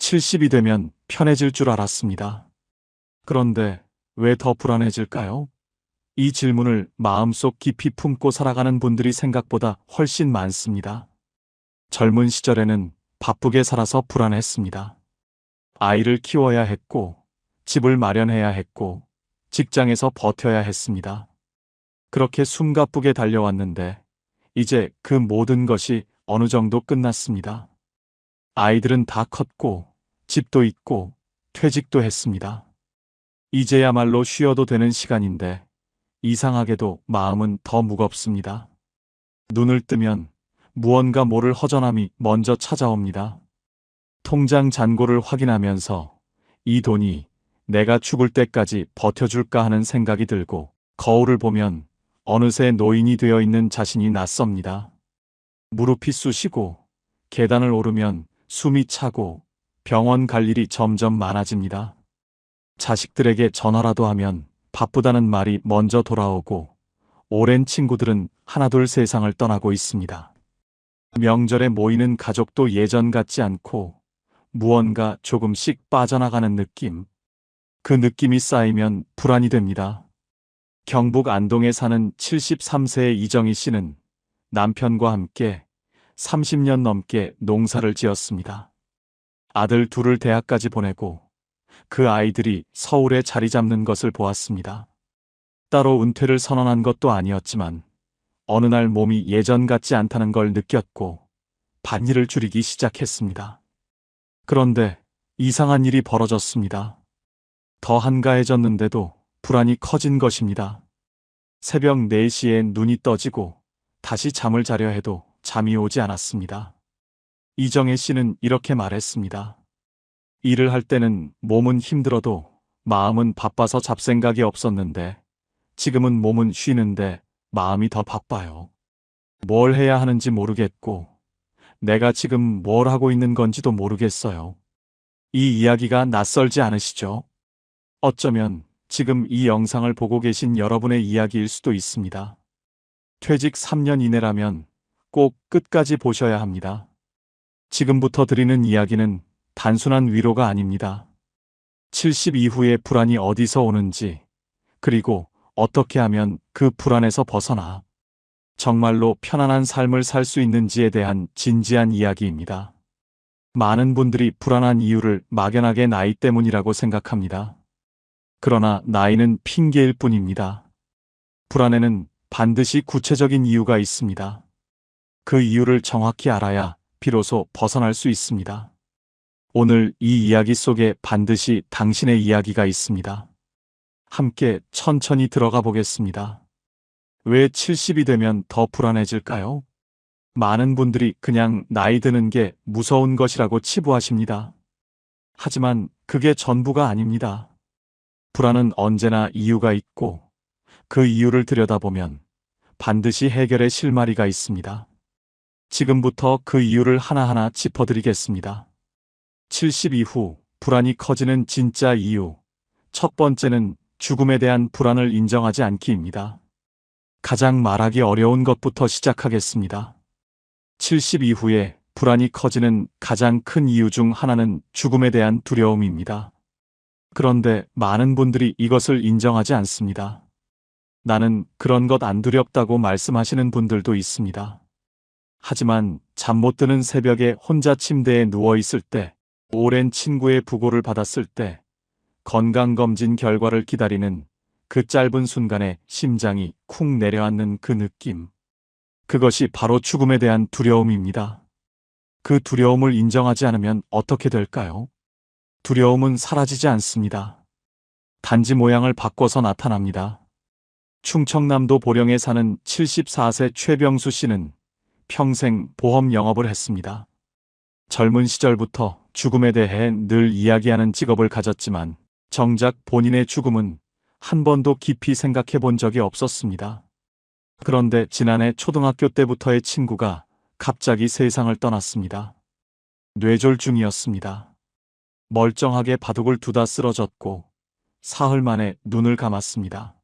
70이 되면 편해질 줄 알았습니다. 그런데 왜 더 불안해질까요? 이 질문을 마음속 깊이 품고 살아가는 분들이 생각보다 훨씬 많습니다. 젊은 시절에는 바쁘게 살아서 불안했습니다. 아이를 키워야 했고, 집을 마련해야 했고, 직장에서 버텨야 했습니다. 그렇게 숨가쁘게 달려왔는데, 이제 그 모든 것이 어느 정도 끝났습니다. 아이들은 다 컸고, 집도 있고, 퇴직도 했습니다. 이제야말로 쉬어도 되는 시간인데, 이상하게도 마음은 더 무겁습니다. 눈을 뜨면 무언가 모를 허전함이 먼저 찾아옵니다. 통장 잔고를 확인하면서 이 돈이 내가 죽을 때까지 버텨줄까 하는 생각이 들고, 거울을 보면 어느새 노인이 되어 있는 자신이 낯섭니다. 무릎이 쑤시고 계단을 오르면 숨이 차고 병원 갈 일이 점점 많아집니다. 자식들에게 전화라도 하면 바쁘다는 말이 먼저 돌아오고, 오랜 친구들은 하나둘 세상을 떠나고 있습니다. 명절에 모이는 가족도 예전 같지 않고 무언가 조금씩 빠져나가는 느낌. 그 느낌이 쌓이면 불안이 됩니다. 경북 안동에 사는 73세의 이정희 씨는 남편과 함께 30년 넘게 농사를 지었습니다. 아들 둘을 대학까지 보내고 그 아이들이 서울에 자리 잡는 것을 보았습니다. 따로 은퇴를 선언한 것도 아니었지만 어느 날 몸이 예전 같지 않다는 걸 느꼈고 밭일을 줄이기 시작했습니다. 그런데 이상한 일이 벌어졌습니다. 더 한가해졌는데도 불안이 커진 것입니다. 새벽 4시에 눈이 떠지고 다시 잠을 자려 해도 잠이 오지 않았습니다. 이정혜 씨는 이렇게 말했습니다. 일을 할 때는 몸은 힘들어도 마음은 바빠서 잡생각이 없었는데 지금은 몸은 쉬는데 마음이 더 바빠요. 뭘 해야 하는지 모르겠고 내가 지금 뭘 하고 있는 건지도 모르겠어요. 이 이야기가 낯설지 않으시죠? 어쩌면 지금 이 영상을 보고 계신 여러분의 이야기일 수도 있습니다. 퇴직 3년 이내라면 꼭 끝까지 보셔야 합니다. 지금부터 드리는 이야기는 단순한 위로가 아닙니다. 70 이후의 불안이 어디서 오는지, 그리고 어떻게 하면 그 불안에서 벗어나 정말로 편안한 삶을 살 수 있는지에 대한 진지한 이야기입니다. 많은 분들이 불안한 이유를 막연하게 나이 때문이라고 생각합니다. 그러나 나이는 핑계일 뿐입니다. 불안에는 반드시 구체적인 이유가 있습니다. 그 이유를 정확히 알아야 비로소 벗어날 수 있습니다. 오늘 이 이야기 속에 반드시 당신의 이야기가 있습니다. 함께 천천히 들어가 보겠습니다. 왜 70이 되면 더 불안해질까요? 많은 분들이 그냥 나이 드는 게 무서운 것이라고 치부하십니다. 하지만 그게 전부가 아닙니다. 불안은 언제나 이유가 있고 그 이유를 들여다보면 반드시 해결의 실마리가 있습니다. 지금부터 그 이유를 하나하나 짚어드리겠습니다. 70 이후 불안이 커지는 진짜 이유. 첫 번째는 죽음에 대한 불안을 인정하지 않기입니다. 가장 말하기 어려운 것부터 시작하겠습니다. 70 이후에 불안이 커지는 가장 큰 이유 중 하나는 죽음에 대한 두려움입니다. 그런데 많은 분들이 이것을 인정하지 않습니다. 나는 그런 것 안 두렵다고 말씀하시는 분들도 있습니다. 하지만 잠 못 드는 새벽에 혼자 침대에 누워 있을 때, 오랜 친구의 부고를 받았을 때, 건강검진 결과를 기다리는 그 짧은 순간에 심장이 쿵 내려앉는 그 느낌. 그것이 바로 죽음에 대한 두려움입니다. 그 두려움을 인정하지 않으면 어떻게 될까요? 두려움은 사라지지 않습니다. 단지 모양을 바꿔서 나타납니다. 충청남도 보령에 사는 74세 최병수 씨는 평생 보험 영업을 했습니다. 젊은 시절부터 죽음에 대해 늘 이야기하는 직업을 가졌지만 정작 본인의 죽음은 한 번도 깊이 생각해 본 적이 없었습니다. 그런데 지난해 초등학교 때부터의 친구가 갑자기 세상을 떠났습니다. 뇌졸중이었습니다. 멀쩡하게 바둑을 두다 쓰러졌고 사흘 만에 눈을 감았습니다.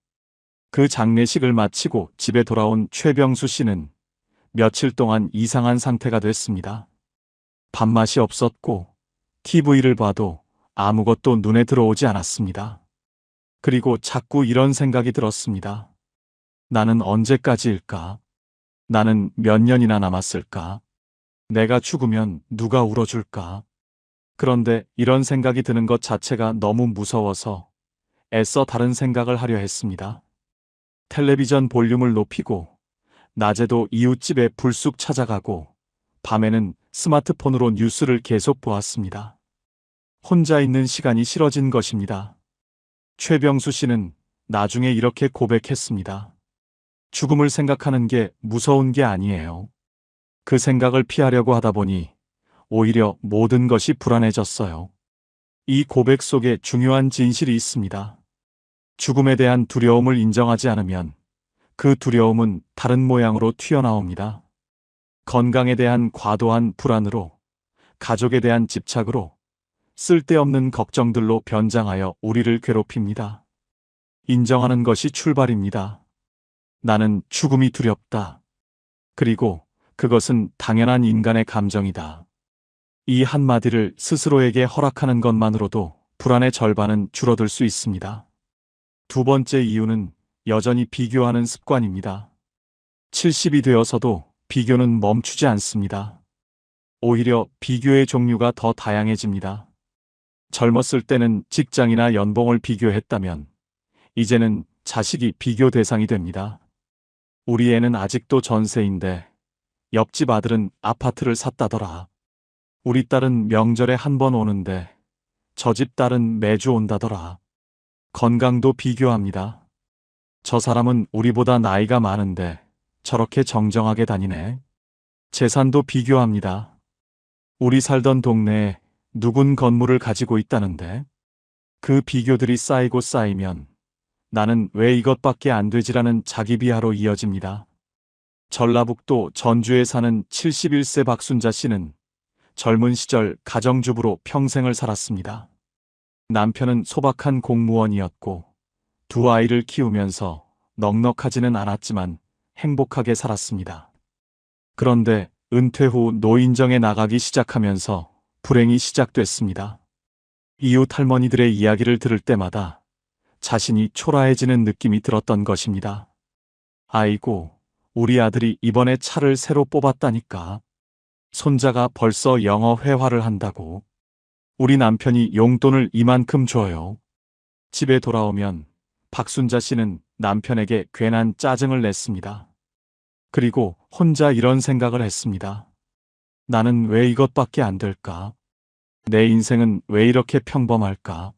그 장례식을 마치고 집에 돌아온 최병수 씨는 며칠 동안 이상한 상태가 됐습니다. 밥맛이 없었고 TV를 봐도 아무것도 눈에 들어오지 않았습니다. 그리고 자꾸 이런 생각이 들었습니다. 나는 언제까지일까? 나는 몇 년이나 남았을까? 내가 죽으면 누가 울어줄까? 그런데 이런 생각이 드는 것 자체가 너무 무서워서 애써 다른 생각을 하려 했습니다. 텔레비전 볼륨을 높이고, 낮에도 이웃집에 불쑥 찾아가고, 밤에는 스마트폰으로 뉴스를 계속 보았습니다. 혼자 있는 시간이 싫어진 것입니다. 최병수 씨는 나중에 이렇게 고백했습니다. 죽음을 생각하는 게 무서운 게 아니에요. 그 생각을 피하려고 하다 보니 오히려 모든 것이 불안해졌어요. 이 고백 속에 중요한 진실이 있습니다. 죽음에 대한 두려움을 인정하지 않으면 그 두려움은 다른 모양으로 튀어나옵니다. 건강에 대한 과도한 불안으로, 가족에 대한 집착으로, 쓸데없는 걱정들로 변장하여 우리를 괴롭힙니다. 인정하는 것이 출발입니다. 나는 죽음이 두렵다. 그리고 그것은 당연한 인간의 감정이다. 이 한마디를 스스로에게 허락하는 것만으로도 불안의 절반은 줄어들 수 있습니다. 두 번째 이유는 여전히 비교하는 습관입니다. 70이 되어서도 비교는 멈추지 않습니다. 오히려 비교의 종류가 더 다양해집니다. 젊었을 때는 직장이나 연봉을 비교했다면 이제는 자식이 비교 대상이 됩니다. 우리 애는 아직도 전세인데 옆집 아들은 아파트를 샀다더라. 우리 딸은 명절에 한 번 오는데 저 집 딸은 매주 온다더라. 건강도 비교합니다. 저 사람은 우리보다 나이가 많은데 저렇게 정정하게 다니네. 재산도 비교합니다. 우리 살던 동네에 누군 건물을 가지고 있다는데 그 비교들이 쌓이고 쌓이면 나는 왜 이것밖에 안 되지라는 자기 비하로 이어집니다. 전라북도 전주에 사는 71세 박순자 씨는 젊은 시절 가정주부로 평생을 살았습니다. 남편은 소박한 공무원이었고 두 아이를 키우면서 넉넉하지는 않았지만 행복하게 살았습니다. 그런데 은퇴 후 노인정에 나가기 시작하면서 불행이 시작됐습니다. 이웃 할머니들의 이야기를 들을 때마다 자신이 초라해지는 느낌이 들었던 것입니다. 아이고, 우리 아들이 이번에 차를 새로 뽑았다니까. 손자가 벌써 영어 회화를 한다고. 우리 남편이 용돈을 이만큼 줘요. 집에 돌아오면 박순자 씨는 남편에게 괜한 짜증을 냈습니다. 그리고 혼자 이런 생각을 했습니다. 나는 왜 이것밖에 안 될까? 내 인생은 왜 이렇게 평범할까?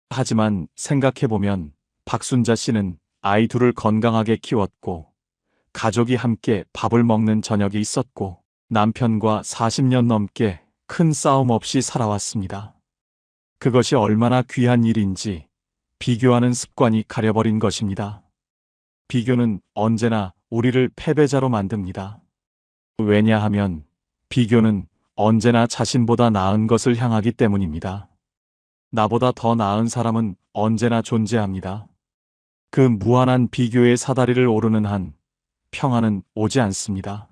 하지만 생각해보면 박순자 씨는 아이 둘을 건강하게 키웠고 가족이 함께 밥을 먹는 저녁이 있었고 남편과 40년 넘게 큰 싸움 없이 살아왔습니다. 그것이 얼마나 귀한 일인지 비교하는 습관이 가려버린 것입니다. 비교는 언제나 우리를 패배자로 만듭니다. 왜냐하면 비교는 언제나 자신보다 나은 것을 향하기 때문입니다. 나보다 더 나은 사람은 언제나 존재합니다. 그 무한한 비교의 사다리를 오르는 한 평안은 오지 않습니다.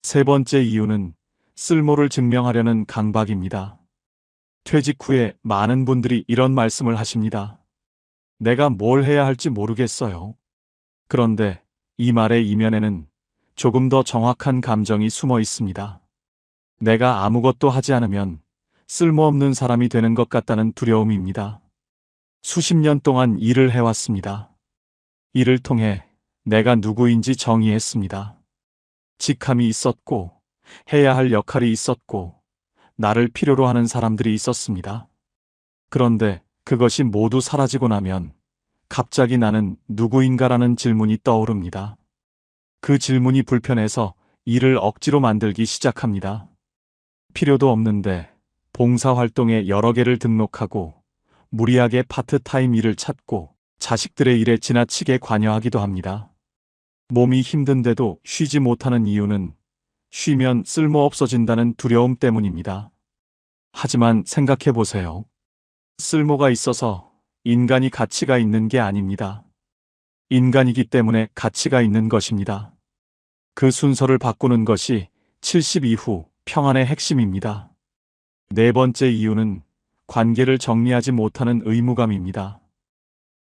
세 번째 이유는 쓸모를 증명하려는 강박입니다. 퇴직 후에 많은 분들이 이런 말씀을 하십니다. 내가 뭘 해야 할지 모르겠어요. 그런데 이 말의 이면에는 조금 더 정확한 감정이 숨어 있습니다. 내가 아무것도 하지 않으면 쓸모없는 사람이 되는 것 같다는 두려움입니다. 수십 년 동안 일을 해왔습니다. 이를 통해 내가 누구인지 정의했습니다. 직함이 있었고, 해야 할 역할이 있었고, 나를 필요로 하는 사람들이 있었습니다. 그런데 그것이 모두 사라지고 나면 갑자기 나는 누구인가라는 질문이 떠오릅니다. 그 질문이 불편해서 일을 억지로 만들기 시작합니다. 필요도 없는데 봉사활동에 여러 개를 등록하고 무리하게 파트타임 일을 찾고 자식들의 일에 지나치게 관여하기도 합니다. 몸이 힘든데도 쉬지 못하는 이유는 쉬면 쓸모없어진다는 두려움 때문입니다. 하지만 생각해 보세요. 쓸모가 있어서 인간이 가치가 있는 게 아닙니다. 인간이기 때문에 가치가 있는 것입니다. 그 순서를 바꾸는 것이 70 이후 평안의 핵심입니다. 네 번째 이유는 관계를 정리하지 못하는 의무감입니다.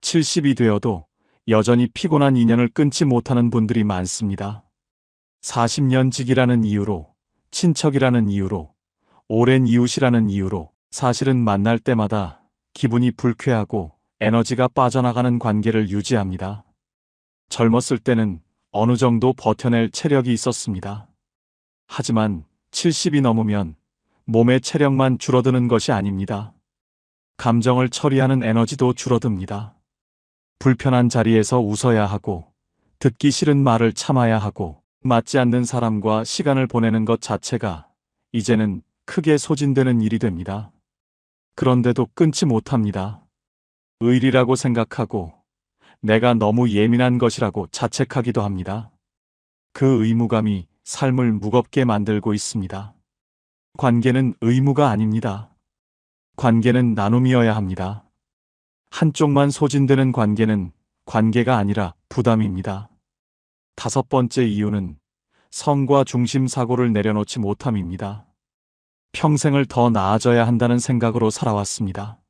70이 되어도 여전히 피곤한 인연을 끊지 못하는 분들이 많습니다. 40년 직이라는 이유로, 친척이라는 이유로, 오랜 이웃이라는 이유로 사실은 만날 때마다 기분이 불쾌하고 에너지가 빠져나가는 관계를 유지합니다. 젊었을 때는 어느 정도 버텨낼 체력이 있었습니다. 하지만 70이 넘으면 몸의 체력만 줄어드는 것이 아닙니다. 감정을 처리하는 에너지도 줄어듭니다. 불편한 자리에서 웃어야 하고, 듣기 싫은 말을 참아야 하고, 맞지 않는 사람과 시간을 보내는 것 자체가 이제는 크게 소진되는 일이 됩니다. 그런데도 끊지 못합니다. 의리라고 생각하고 내가 너무 예민한 것이라고 자책하기도 합니다. 그 의무감이 삶을 무겁게 만들고 있습니다. 관계는 의무가 아닙니다. 관계는 나눔이어야 합니다. 한쪽만 소진되는 관계는 관계가 아니라 부담입니다. 다섯 번째 이유는 성과 중심 사고를 내려놓지 못함입니다. 평생을 더 나아져야 한다는 생각으로 살아왔습니다.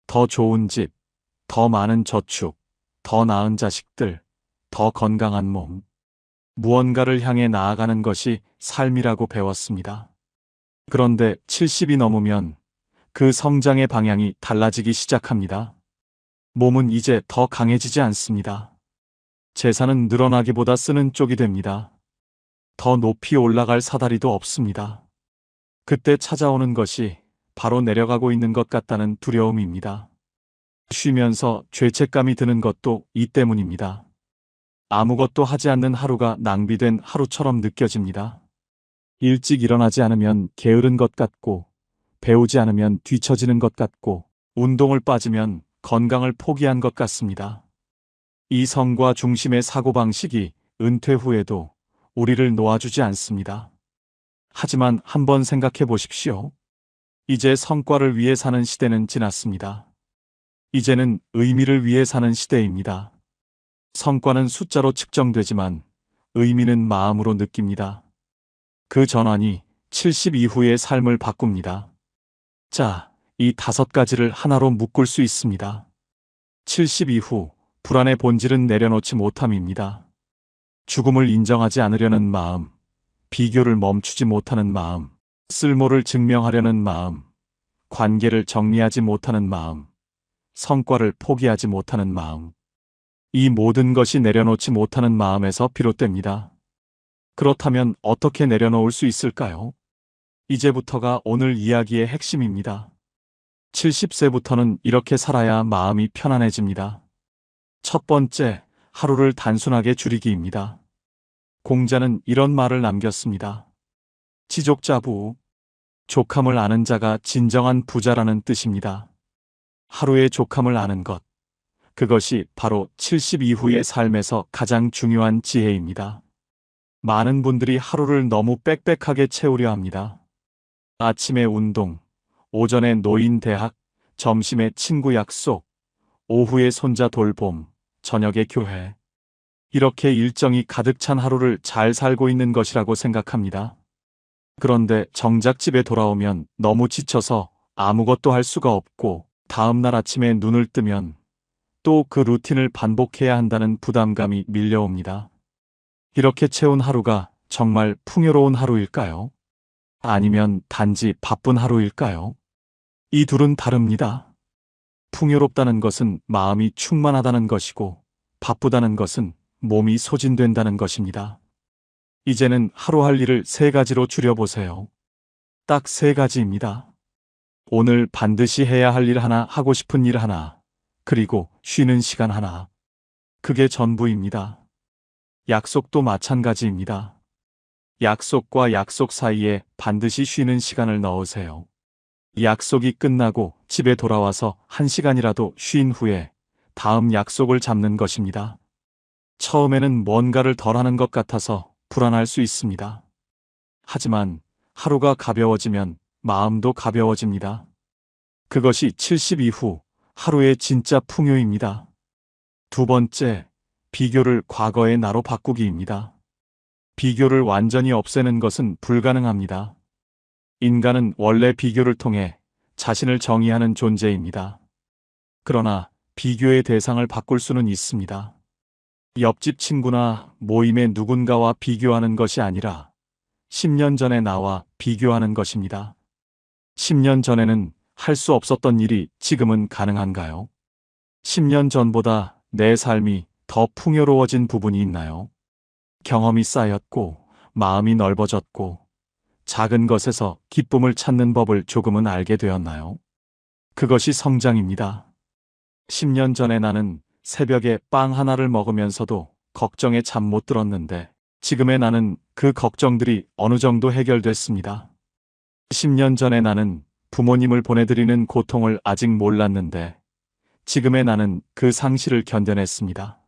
더 좋은 집, 더 많은 저축, 더 나은 자식들, 더 건강한 몸. 무언가를 향해 나아가는 것이 삶이라고 배웠습니다. 그런데 70이 넘으면 그 성장의 방향이 달라지기 시작합니다. 몸은 이제 더 강해지지 않습니다. 재산은 늘어나기보다 쓰는 쪽이 됩니다. 더 높이 올라갈 사다리도 없습니다. 그때 찾아오는 것이 바로 내려가고 있는 것 같다는 두려움입니다. 쉬면서 죄책감이 드는 것도 이 때문입니다. 아무것도 하지 않는 하루가 낭비된 하루처럼 느껴집니다. 일찍 일어나지 않으면 게으른 것 같고, 배우지 않으면 뒤처지는 것 같고, 운동을 빠지면 건강을 포기한 것 같습니다. 이 성과 중심의 사고방식이 은퇴 후에도 우리를 놓아주지 않습니다. 하지만 한번 생각해 보십시오. 이제 성과를 위해 사는 시대는 지났습니다. 이제는 의미를 위해 사는 시대입니다. 성과는 숫자로 측정되지만 의미는 마음으로 느낍니다. 그 전환이 70 이후의 삶을 바꿉니다. 자, 이 5가지를 하나로 묶을 수 있습니다. 70 이후 불안의 본질은 내려놓지 못함입니다. 죽음을 인정하지 않으려는 마음, 비교를 멈추지 못하는 마음, 쓸모를 증명하려는 마음, 관계를 정리하지 못하는 마음, 성과를 포기하지 못하는 마음. 이 모든 것이 내려놓지 못하는 마음에서 비롯됩니다. 그렇다면 어떻게 내려놓을 수 있을까요? 이제부터가 오늘 이야기의 핵심입니다. 70세부터는 이렇게 살아야 마음이 편안해집니다. 첫 번째, 하루를 단순하게 줄이기입니다. 공자는 이런 말을 남겼습니다. 지족자부, 족함을 아는 자가 진정한 부자라는 뜻입니다. 하루의 족함을 아는 것, 그것이 바로 70 이후의 삶에서 가장 중요한 지혜입니다. 많은 분들이 하루를 너무 빽빽하게 채우려 합니다. 아침에 운동, 오전에 노인 대학, 점심에 친구 약속, 오후에 손자 돌봄, 저녁에 교회. 이렇게 일정이 가득 찬 하루를 잘 살고 있는 것이라고 생각합니다. 그런데 정작 집에 돌아오면 너무 지쳐서 아무것도 할 수가 없고 다음날 아침에 눈을 뜨면 또 그 루틴을 반복해야 한다는 부담감이 밀려옵니다. 이렇게 채운 하루가 정말 풍요로운 하루일까요? 아니면 단지 바쁜 하루일까요? 이 둘은 다릅니다. 풍요롭다는 것은 마음이 충만하다는 것이고 바쁘다는 것은 몸이 소진된다는 것입니다. 이제는 하루 할 일을 3가지로 줄여보세요. 딱 3가지입니다. 오늘 반드시 해야 할 일 하나, 하고 싶은 일 하나, 그리고 쉬는 시간 하나. 그게 전부입니다. 약속도 마찬가지입니다. 약속과 약속 사이에 반드시 쉬는 시간을 넣으세요. 약속이 끝나고 집에 돌아와서 1시간이라도 쉰 후에 다음 약속을 잡는 것입니다. 처음에는 뭔가를 덜 하는 것 같아서 불안할 수 있습니다. 하지만 하루가 가벼워지면 마음도 가벼워집니다. 그것이 70 이후 하루의 진짜 풍요입니다. 두 번째, 비교를 과거의 나로 바꾸기입니다. 비교를 완전히 없애는 것은 불가능합니다. 인간은 원래 비교를 통해 자신을 정의하는 존재입니다. 그러나 비교의 대상을 바꿀 수는 있습니다. 옆집 친구나 모임의 누군가와 비교하는 것이 아니라 10년 전의 나와 비교하는 것입니다. 10년 전에는 할 수 없었던 일이 지금은 가능한가요? 10년 전보다 내 삶이 더 풍요로워진 부분이 있나요? 경험이 쌓였고, 마음이 넓어졌고, 작은 것에서 기쁨을 찾는 법을 조금은 알게 되었나요? 그것이 성장입니다. 10년 전에 나는 새벽에 빵 하나를 먹으면서도 걱정에 잠 못 들었는데, 지금의 나는 그 걱정들이 어느 정도 해결됐습니다. 10년 전에 나는 부모님을 보내드리는 고통을 아직 몰랐는데, 지금의 나는 그 상실을 견뎌냈습니다.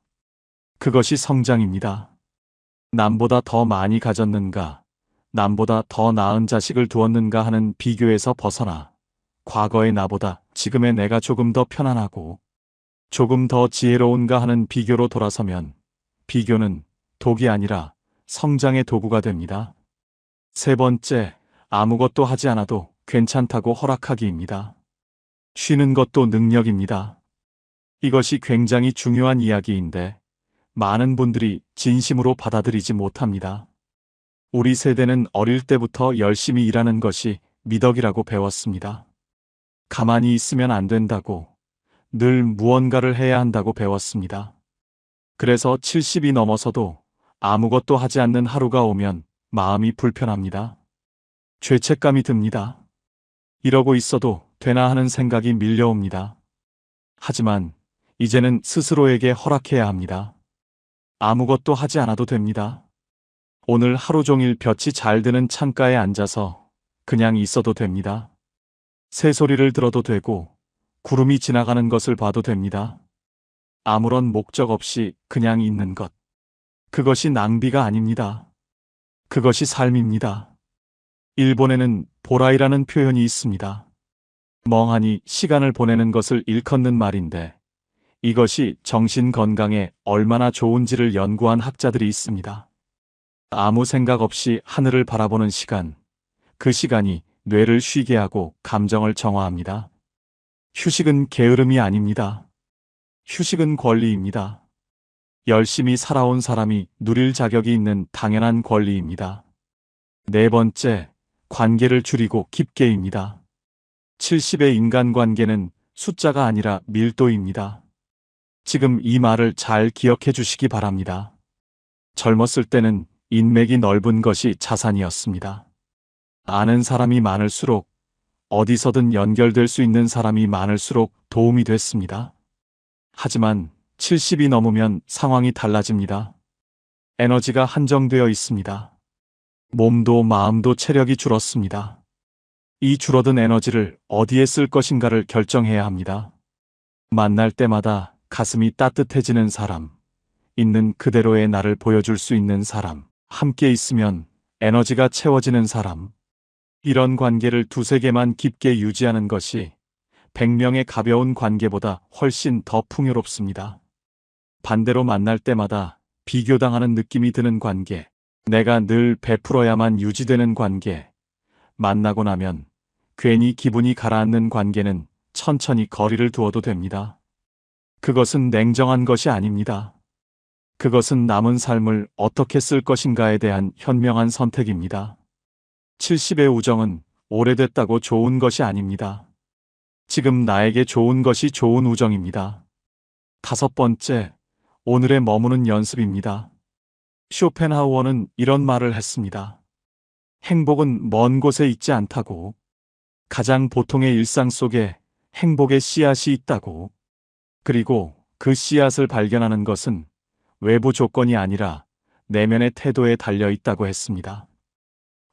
그것이 성장입니다. 남보다 더 많이 가졌는가, 남보다 더 나은 자식을 두었는가 하는 비교에서 벗어나 과거의 나보다 지금의 내가 조금 더 편안하고 조금 더 지혜로운가 하는 비교로 돌아서면 비교는 독이 아니라 성장의 도구가 됩니다. 세 번째, 아무것도 하지 않아도 괜찮다고 허락하기입니다. 쉬는 것도 능력입니다. 이것이 굉장히 중요한 이야기인데 많은 분들이 진심으로 받아들이지 못합니다. 우리 세대는 어릴 때부터 열심히 일하는 것이 미덕이라고 배웠습니다. 가만히 있으면 안 된다고, 늘 무언가를 해야 한다고 배웠습니다. 그래서 70이 넘어서도 아무것도 하지 않는 하루가 오면 마음이 불편합니다. 죄책감이 듭니다. 이러고 있어도 되나 하는 생각이 밀려옵니다. 하지만 이제는 스스로에게 허락해야 합니다. 아무것도 하지 않아도 됩니다. 오늘 하루 종일 볕이 잘 드는 창가에 앉아서 그냥 있어도 됩니다. 새소리를 들어도 되고 구름이 지나가는 것을 봐도 됩니다. 아무런 목적 없이 그냥 있는 것. 그것이 낭비가 아닙니다. 그것이 삶입니다. 일본에는 보라이라는 표현이 있습니다. 멍하니 시간을 보내는 것을 일컫는 말인데 이것이 정신 건강에 얼마나 좋은지를 연구한 학자들이 있습니다. 아무 생각 없이 하늘을 바라보는 시간, 그 시간이 뇌를 쉬게 하고 감정을 정화합니다. 휴식은 게으름이 아닙니다. 휴식은 권리입니다. 열심히 살아온 사람이 누릴 자격이 있는 당연한 권리입니다. 네 번째, 관계를 줄이고 깊게입니다. 70의 인간관계는 숫자가 아니라 밀도입니다. 지금 이 말을 잘 기억해 주시기 바랍니다. 젊었을 때는 인맥이 넓은 것이 자산이었습니다. 아는 사람이 많을수록, 어디서든 연결될 수 있는 사람이 많을수록 도움이 됐습니다. 하지만 70이 넘으면 상황이 달라집니다. 에너지가 한정되어 있습니다. 몸도 마음도 체력이 줄었습니다. 이 줄어든 에너지를 어디에 쓸 것인가를 결정해야 합니다. 만날 때마다 가슴이 따뜻해지는 사람, 있는 그대로의 나를 보여줄 수 있는 사람, 함께 있으면 에너지가 채워지는 사람, 이런 관계를 두세 개만 깊게 유지하는 것이 100명의 가벼운 관계보다 훨씬 더 풍요롭습니다. 반대로 만날 때마다 비교당하는 느낌이 드는 관계, 내가 늘 베풀어야만 유지되는 관계, 만나고 나면 괜히 기분이 가라앉는 관계는 천천히 거리를 두어도 됩니다. 그것은 냉정한 것이 아닙니다. 그것은 남은 삶을 어떻게 쓸 것인가에 대한 현명한 선택입니다. 70의 우정은 오래됐다고 좋은 것이 아닙니다. 지금 나에게 좋은 것이 좋은 우정입니다. 다섯 번째, 오늘에 머무는 연습입니다. 쇼펜하우어는 이런 말을 했습니다. 행복은 먼 곳에 있지 않다고, 가장 보통의 일상 속에 행복의 씨앗이 있다고, 그리고 그 씨앗을 발견하는 것은 외부 조건이 아니라 내면의 태도에 달려 있다고 했습니다.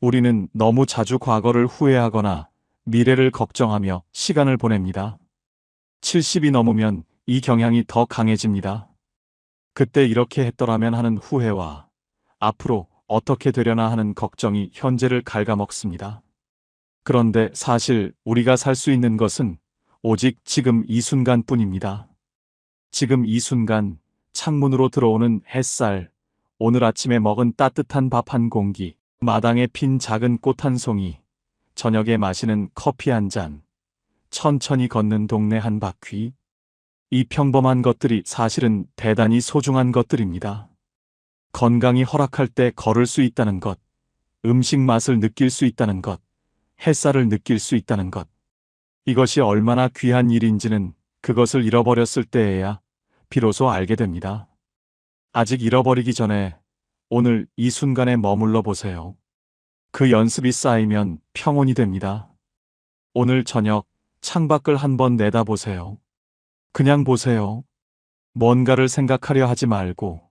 우리는 너무 자주 과거를 후회하거나 미래를 걱정하며 시간을 보냅니다. 70이 넘으면 이 경향이 더 강해집니다. 그때 이렇게 했더라면 하는 후회와 앞으로 어떻게 되려나 하는 걱정이 현재를 갉아먹습니다. 그런데 사실 우리가 살 수 있는 것은 오직 지금 이 순간뿐입니다. 지금 이 순간, 창문으로 들어오는 햇살, 오늘 아침에 먹은 따뜻한 밥 한 공기, 마당에 핀 작은 꽃 한 송이, 저녁에 마시는 커피 한 잔, 천천히 걷는 동네 한 바퀴. 이 평범한 것들이 사실은 대단히 소중한 것들입니다. 건강이 허락할 때 걸을 수 있다는 것, 음식 맛을 느낄 수 있다는 것, 햇살을 느낄 수 있다는 것. 이것이 얼마나 귀한 일인지는 그것을 잃어버렸을 때에야 비로소 알게 됩니다. 아직 잃어버리기 전에 오늘 이 순간에 머물러 보세요. 그 연습이 쌓이면 평온이 됩니다. 오늘 저녁 창밖을 한번 내다보세요. 그냥 보세요. 뭔가를 생각하려 하지 말고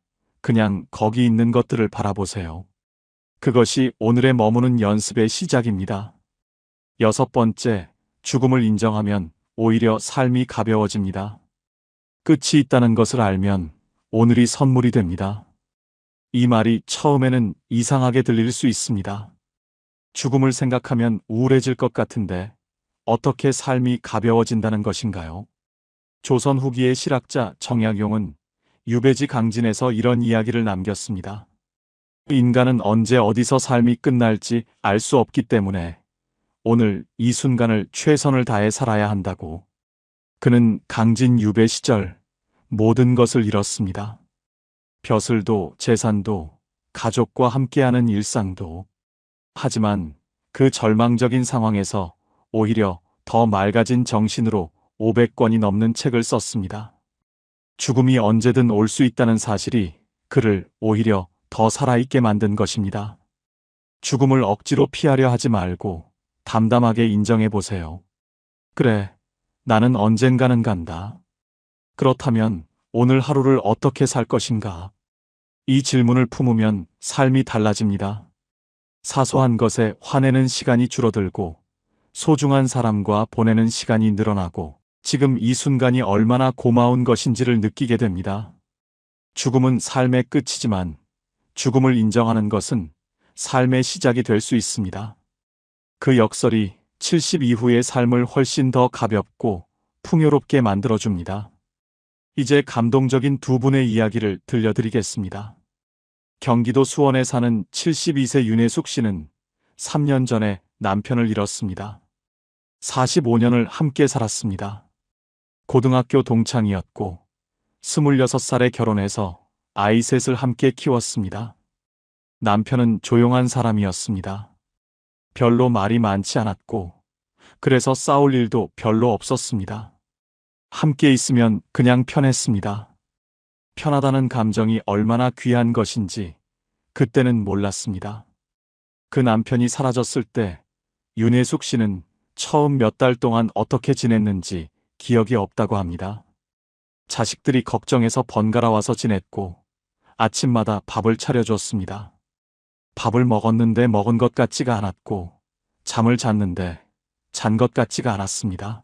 그냥 거기 있는 것들을 바라보세요. 그것이 오늘의 머무는 연습의 시작입니다. 6번째, 죽음을 인정하면 오히려 삶이 가벼워집니다. 끝이 있다는 것을 알면 오늘이 선물이 됩니다. 이 말이 처음에는 이상하게 들릴 수 있습니다. 죽음을 생각하면 우울해질 것 같은데 어떻게 삶이 가벼워진다는 것인가요? 조선 후기의 실학자 정약용은 유배지 강진에서 이런 이야기를 남겼습니다. 인간은 언제 어디서 삶이 끝날지 알 수 없기 때문에 오늘 이 순간을 최선을 다해 살아야 한다고. 그는 강진 유배 시절 모든 것을 잃었습니다. 벼슬도, 재산도, 가족과 함께하는 일상도. 하지만 그 절망적인 상황에서 오히려 더 맑아진 정신으로 500권이 넘는 책을 썼습니다. 죽음이 언제든 올 수 있다는 사실이 그를 오히려 더 살아있게 만든 것입니다. 죽음을 억지로 피하려 하지 말고 담담하게 인정해 보세요. 그래, 나는 언젠가는 간다. 그렇다면 오늘 하루를 어떻게 살 것인가? 이 질문을 품으면 삶이 달라집니다. 사소한 것에 화내는 시간이 줄어들고 소중한 사람과 보내는 시간이 늘어나고 지금 이 순간이 얼마나 고마운 것인지를 느끼게 됩니다. 죽음은 삶의 끝이지만 죽음을 인정하는 것은 삶의 시작이 될 수 있습니다. 그 역설이 70 이후의 삶을 훨씬 더 가볍고 풍요롭게 만들어줍니다. 이제 감동적인 두 분의 이야기를 들려드리겠습니다. 경기도 수원에 사는 72세 윤혜숙 씨는 3년 전에 남편을 잃었습니다. 45년을 함께 살았습니다. 고등학교 동창이었고 26살에 결혼해서 아이 셋을 함께 키웠습니다. 남편은 조용한 사람이었습니다. 별로 말이 많지 않았고 그래서 싸울 일도 별로 없었습니다. 함께 있으면 그냥 편했습니다. 편하다는 감정이 얼마나 귀한 것인지 그때는 몰랐습니다. 그 남편이 사라졌을 때 윤혜숙 씨는 처음 몇 달 동안 어떻게 지냈는지 기억이 없다고 합니다. 자식들이 걱정해서 번갈아 와서 지냈고 아침마다 밥을 차려줬습니다. 밥을 먹었는데 먹은 것 같지가 않았고 잠을 잤는데 잔 것 같지가 않았습니다.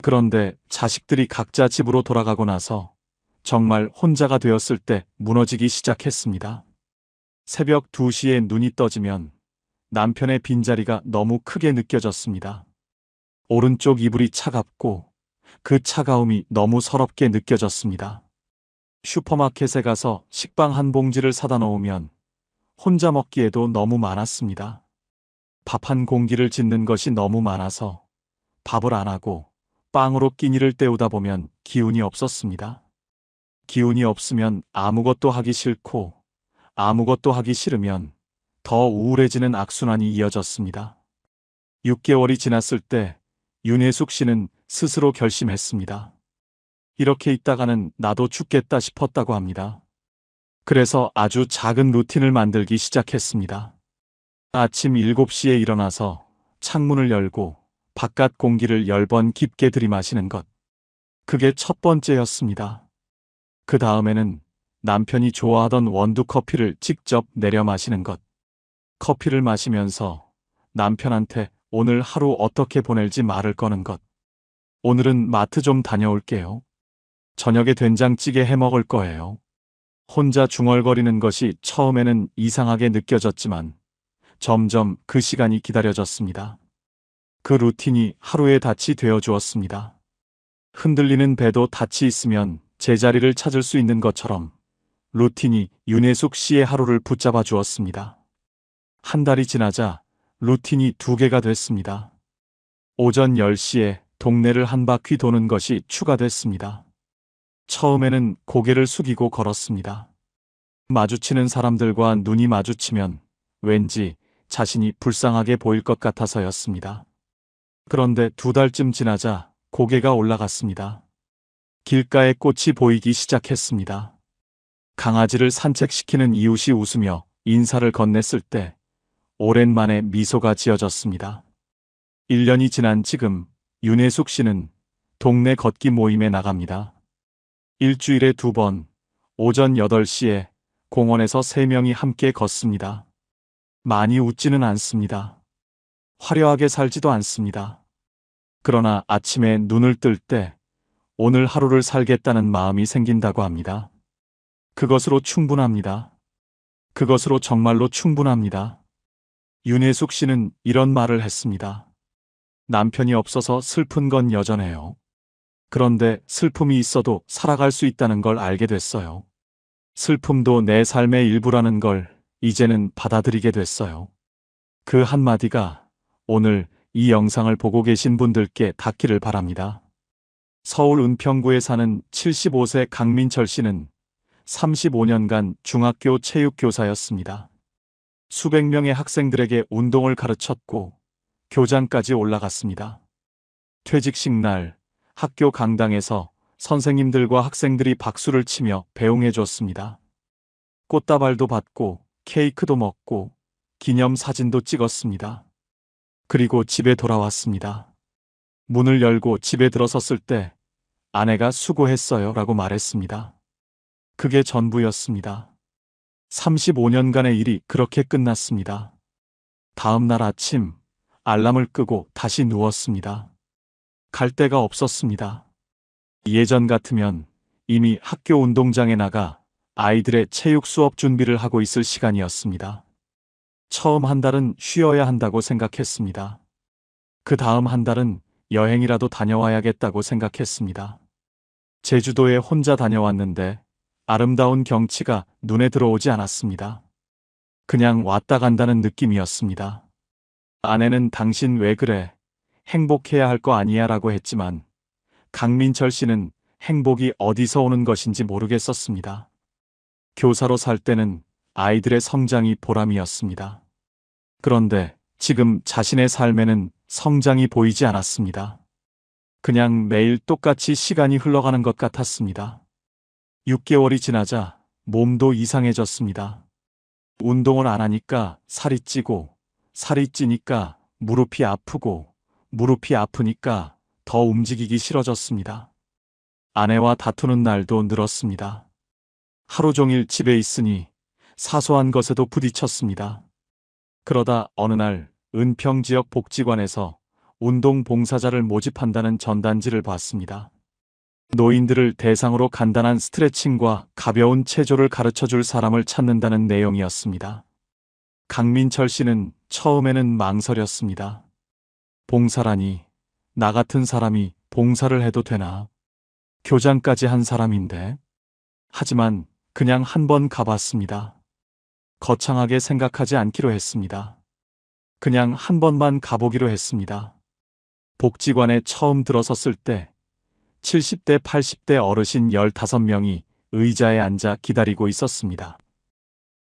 그런데 자식들이 각자 집으로 돌아가고 나서 정말 혼자가 되었을 때 무너지기 시작했습니다. 새벽 2시에 눈이 떠지면 남편의 빈자리가 너무 크게 느껴졌습니다. 오른쪽 이불이 차갑고 그 차가움이 너무 서럽게 느껴졌습니다. 슈퍼마켓에 가서 식빵 한 봉지를 사다 놓으면 혼자 먹기에도 너무 많았습니다. 밥 한 공기를 짓는 것이 너무 많아서 밥을 안 하고 빵으로 끼니를 때우다 보면 기운이 없었습니다. 기운이 없으면 아무것도 하기 싫고 아무것도 하기 싫으면 더 우울해지는 악순환이 이어졌습니다. 6개월이 지났을 때 윤혜숙 씨는 스스로 결심했습니다. 이렇게 있다가는 나도 죽겠다 싶었다고 합니다. 그래서 아주 작은 루틴을 만들기 시작했습니다. 아침 7시에 일어나서 창문을 열고 바깥 공기를 10번 깊게 들이마시는 것. 그게 첫 번째였습니다. 그 다음에는 남편이 좋아하던 원두 커피를 직접 내려 마시는 것. 커피를 마시면서 남편한테 오늘 하루 어떻게 보낼지 말을 거는 것. 오늘은 마트 좀 다녀올게요. 저녁에 된장찌개 해 먹을 거예요. 혼자 중얼거리는 것이 처음에는 이상하게 느껴졌지만 점점 그 시간이 기다려졌습니다. 그 루틴이 하루의 닻이 되어 주었습니다. 흔들리는 배도 닻이 있으면 제자리를 찾을 수 있는 것처럼 루틴이 윤혜숙 씨의 하루를 붙잡아 주었습니다. 한 달이 지나자 루틴이 두 개가 됐습니다. 오전 10시에 동네를 한 바퀴 도는 것이 추가됐습니다. 처음에는 고개를 숙이고 걸었습니다. 마주치는 사람들과 눈이 마주치면 왠지 자신이 불쌍하게 보일 것 같아서였습니다. 그런데 2달쯤 지나자 고개가 올라갔습니다. 길가에 꽃이 보이기 시작했습니다. 강아지를 산책시키는 이웃이 웃으며 인사를 건넸을 때 오랜만에 미소가 지어졌습니다. 1년이 지난 지금 윤혜숙 씨는 동네 걷기 모임에 나갑니다. 일주일에 2번, 오전 8시에 공원에서 3명이 함께 걷습니다. 많이 웃지는 않습니다. 화려하게 살지도 않습니다. 그러나 아침에 눈을 뜰 때 오늘 하루를 살겠다는 마음이 생긴다고 합니다. 그것으로 충분합니다. 그것으로 정말로 충분합니다. 윤혜숙 씨는 이런 말을 했습니다. 남편이 없어서 슬픈 건 여전해요. 그런데 슬픔이 있어도 살아갈 수 있다는 걸 알게 됐어요. 슬픔도 내 삶의 일부라는 걸 이제는 받아들이게 됐어요. 그 한마디가 오늘 이 영상을 보고 계신 분들께 닿기를 바랍니다. 서울 은평구에 사는 75세 강민철 씨는 35년간 중학교 체육교사였습니다. 수백 명의 학생들에게 운동을 가르쳤고 교장까지 올라갔습니다. 퇴직식 날 학교 강당에서 선생님들과 학생들이 박수를 치며 배웅해 줬습니다. 꽃다발도 받고 케이크도 먹고 기념사진도 찍었습니다. 그리고 집에 돌아왔습니다. 문을 열고 집에 들어섰을 때 아내가 수고했어요 라고 말했습니다. 그게 전부였습니다. 35년간의 일이 그렇게 끝났습니다. 다음 날 아침 알람을 끄고 다시 누웠습니다. 갈 데가 없었습니다. 예전 같으면 이미 학교 운동장에 나가 아이들의 체육 수업 준비를 하고 있을 시간이었습니다. 처음 한 달은 쉬어야 한다고 생각했습니다. 그 다음 한 달은 여행이라도 다녀와야겠다고 생각했습니다. 제주도에 혼자 다녀왔는데 아름다운 경치가 눈에 들어오지 않았습니다. 그냥 왔다 간다는 느낌이었습니다. 아내는 당신 왜 그래? 행복해야 할 거 아니야 라고 했지만 강민철 씨는 행복이 어디서 오는 것인지 모르겠었습니다. 교사로 살 때는 아이들의 성장이 보람이었습니다. 그런데 지금 자신의 삶에는 성장이 보이지 않았습니다. 그냥 매일 똑같이 시간이 흘러가는 것 같았습니다. 6개월이 지나자 몸도 이상해졌습니다. 운동을 안 하니까 살이 찌고, 살이 찌니까 무릎이 아프고, 무릎이 아프니까 더 움직이기 싫어졌습니다. 아내와 다투는 날도 늘었습니다. 하루 종일 집에 있으니 사소한 것에도 부딪혔습니다. 그러다 어느 날 은평 지역 복지관에서 운동 봉사자를 모집한다는 전단지를 봤습니다. 노인들을 대상으로 간단한 스트레칭과 가벼운 체조를 가르쳐줄 사람을 찾는다는 내용이었습니다. 강민철 씨는 처음에는 망설였습니다. 봉사라니, 나 같은 사람이 봉사를 해도 되나? 교장까지 한 사람인데. 하지만 그냥 한번 가봤습니다. 거창하게 생각하지 않기로 했습니다. 그냥 한 번만 가보기로 했습니다. 복지관에 처음 들어섰을 때 70대, 80대 어르신 15명이 의자에 앉아 기다리고 있었습니다.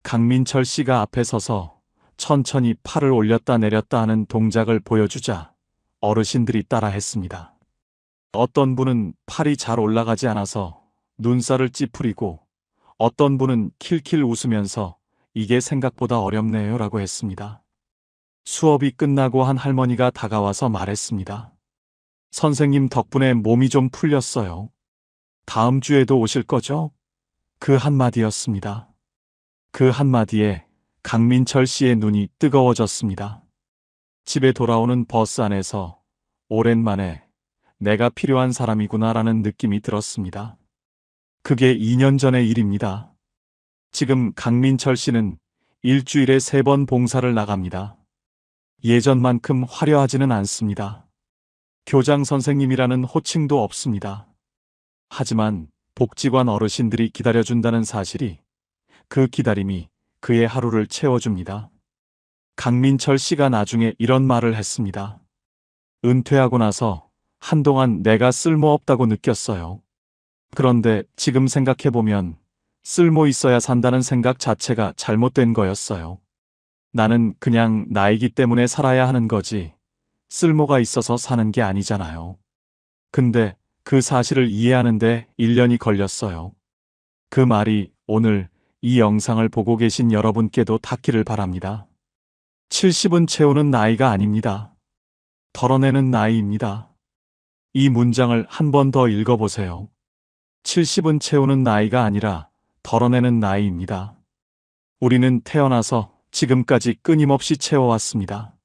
강민철 씨가 앞에 서서 천천히 팔을 올렸다 내렸다 하는 동작을 보여주자 어르신들이 따라 했습니다. 어떤 분은 팔이 잘 올라가지 않아서 눈살을 찌푸리고 어떤 분은 킬킬 웃으면서 이게 생각보다 어렵네요 라고 했습니다. 수업이 끝나고 한 할머니가 다가와서 말했습니다. 선생님 덕분에 몸이 좀 풀렸어요. 다음 주에도 오실 거죠? 그 한마디였습니다. 그 한마디에 강민철 씨의 눈이 뜨거워졌습니다. 집에 돌아오는 버스 안에서 오랜만에 내가 필요한 사람이구나라는 느낌이 들었습니다. 그게 2년 전의 일입니다. 지금 강민철 씨는 일주일에 3번 봉사를 나갑니다. 예전만큼 화려하지는 않습니다. 교장 선생님이라는 호칭도 없습니다. 하지만 복지관 어르신들이 기다려준다는 사실이, 그 기다림이 그의 하루를 채워줍니다. 강민철 씨가 나중에 이런 말을 했습니다. 은퇴하고 나서 한동안 내가 쓸모없다고 느꼈어요. 그런데 지금 생각해보면 쓸모 있어야 산다는 생각 자체가 잘못된 거였어요. 나는 그냥 나이기 때문에 살아야 하는 거지 쓸모가 있어서 사는 게 아니잖아요. 근데 그 사실을 이해하는데 1년이 걸렸어요. 그 말이 오늘 이 영상을 보고 계신 여러분께도 닿기를 바랍니다. 70은 채우는 나이가 아닙니다. 덜어내는 나이입니다. 이 문장을 한 번 더 읽어보세요. 70은 채우는 나이가 아니라 덜어내는 나이입니다. 우리는 태어나서 지금까지 끊임없이 채워왔습니다.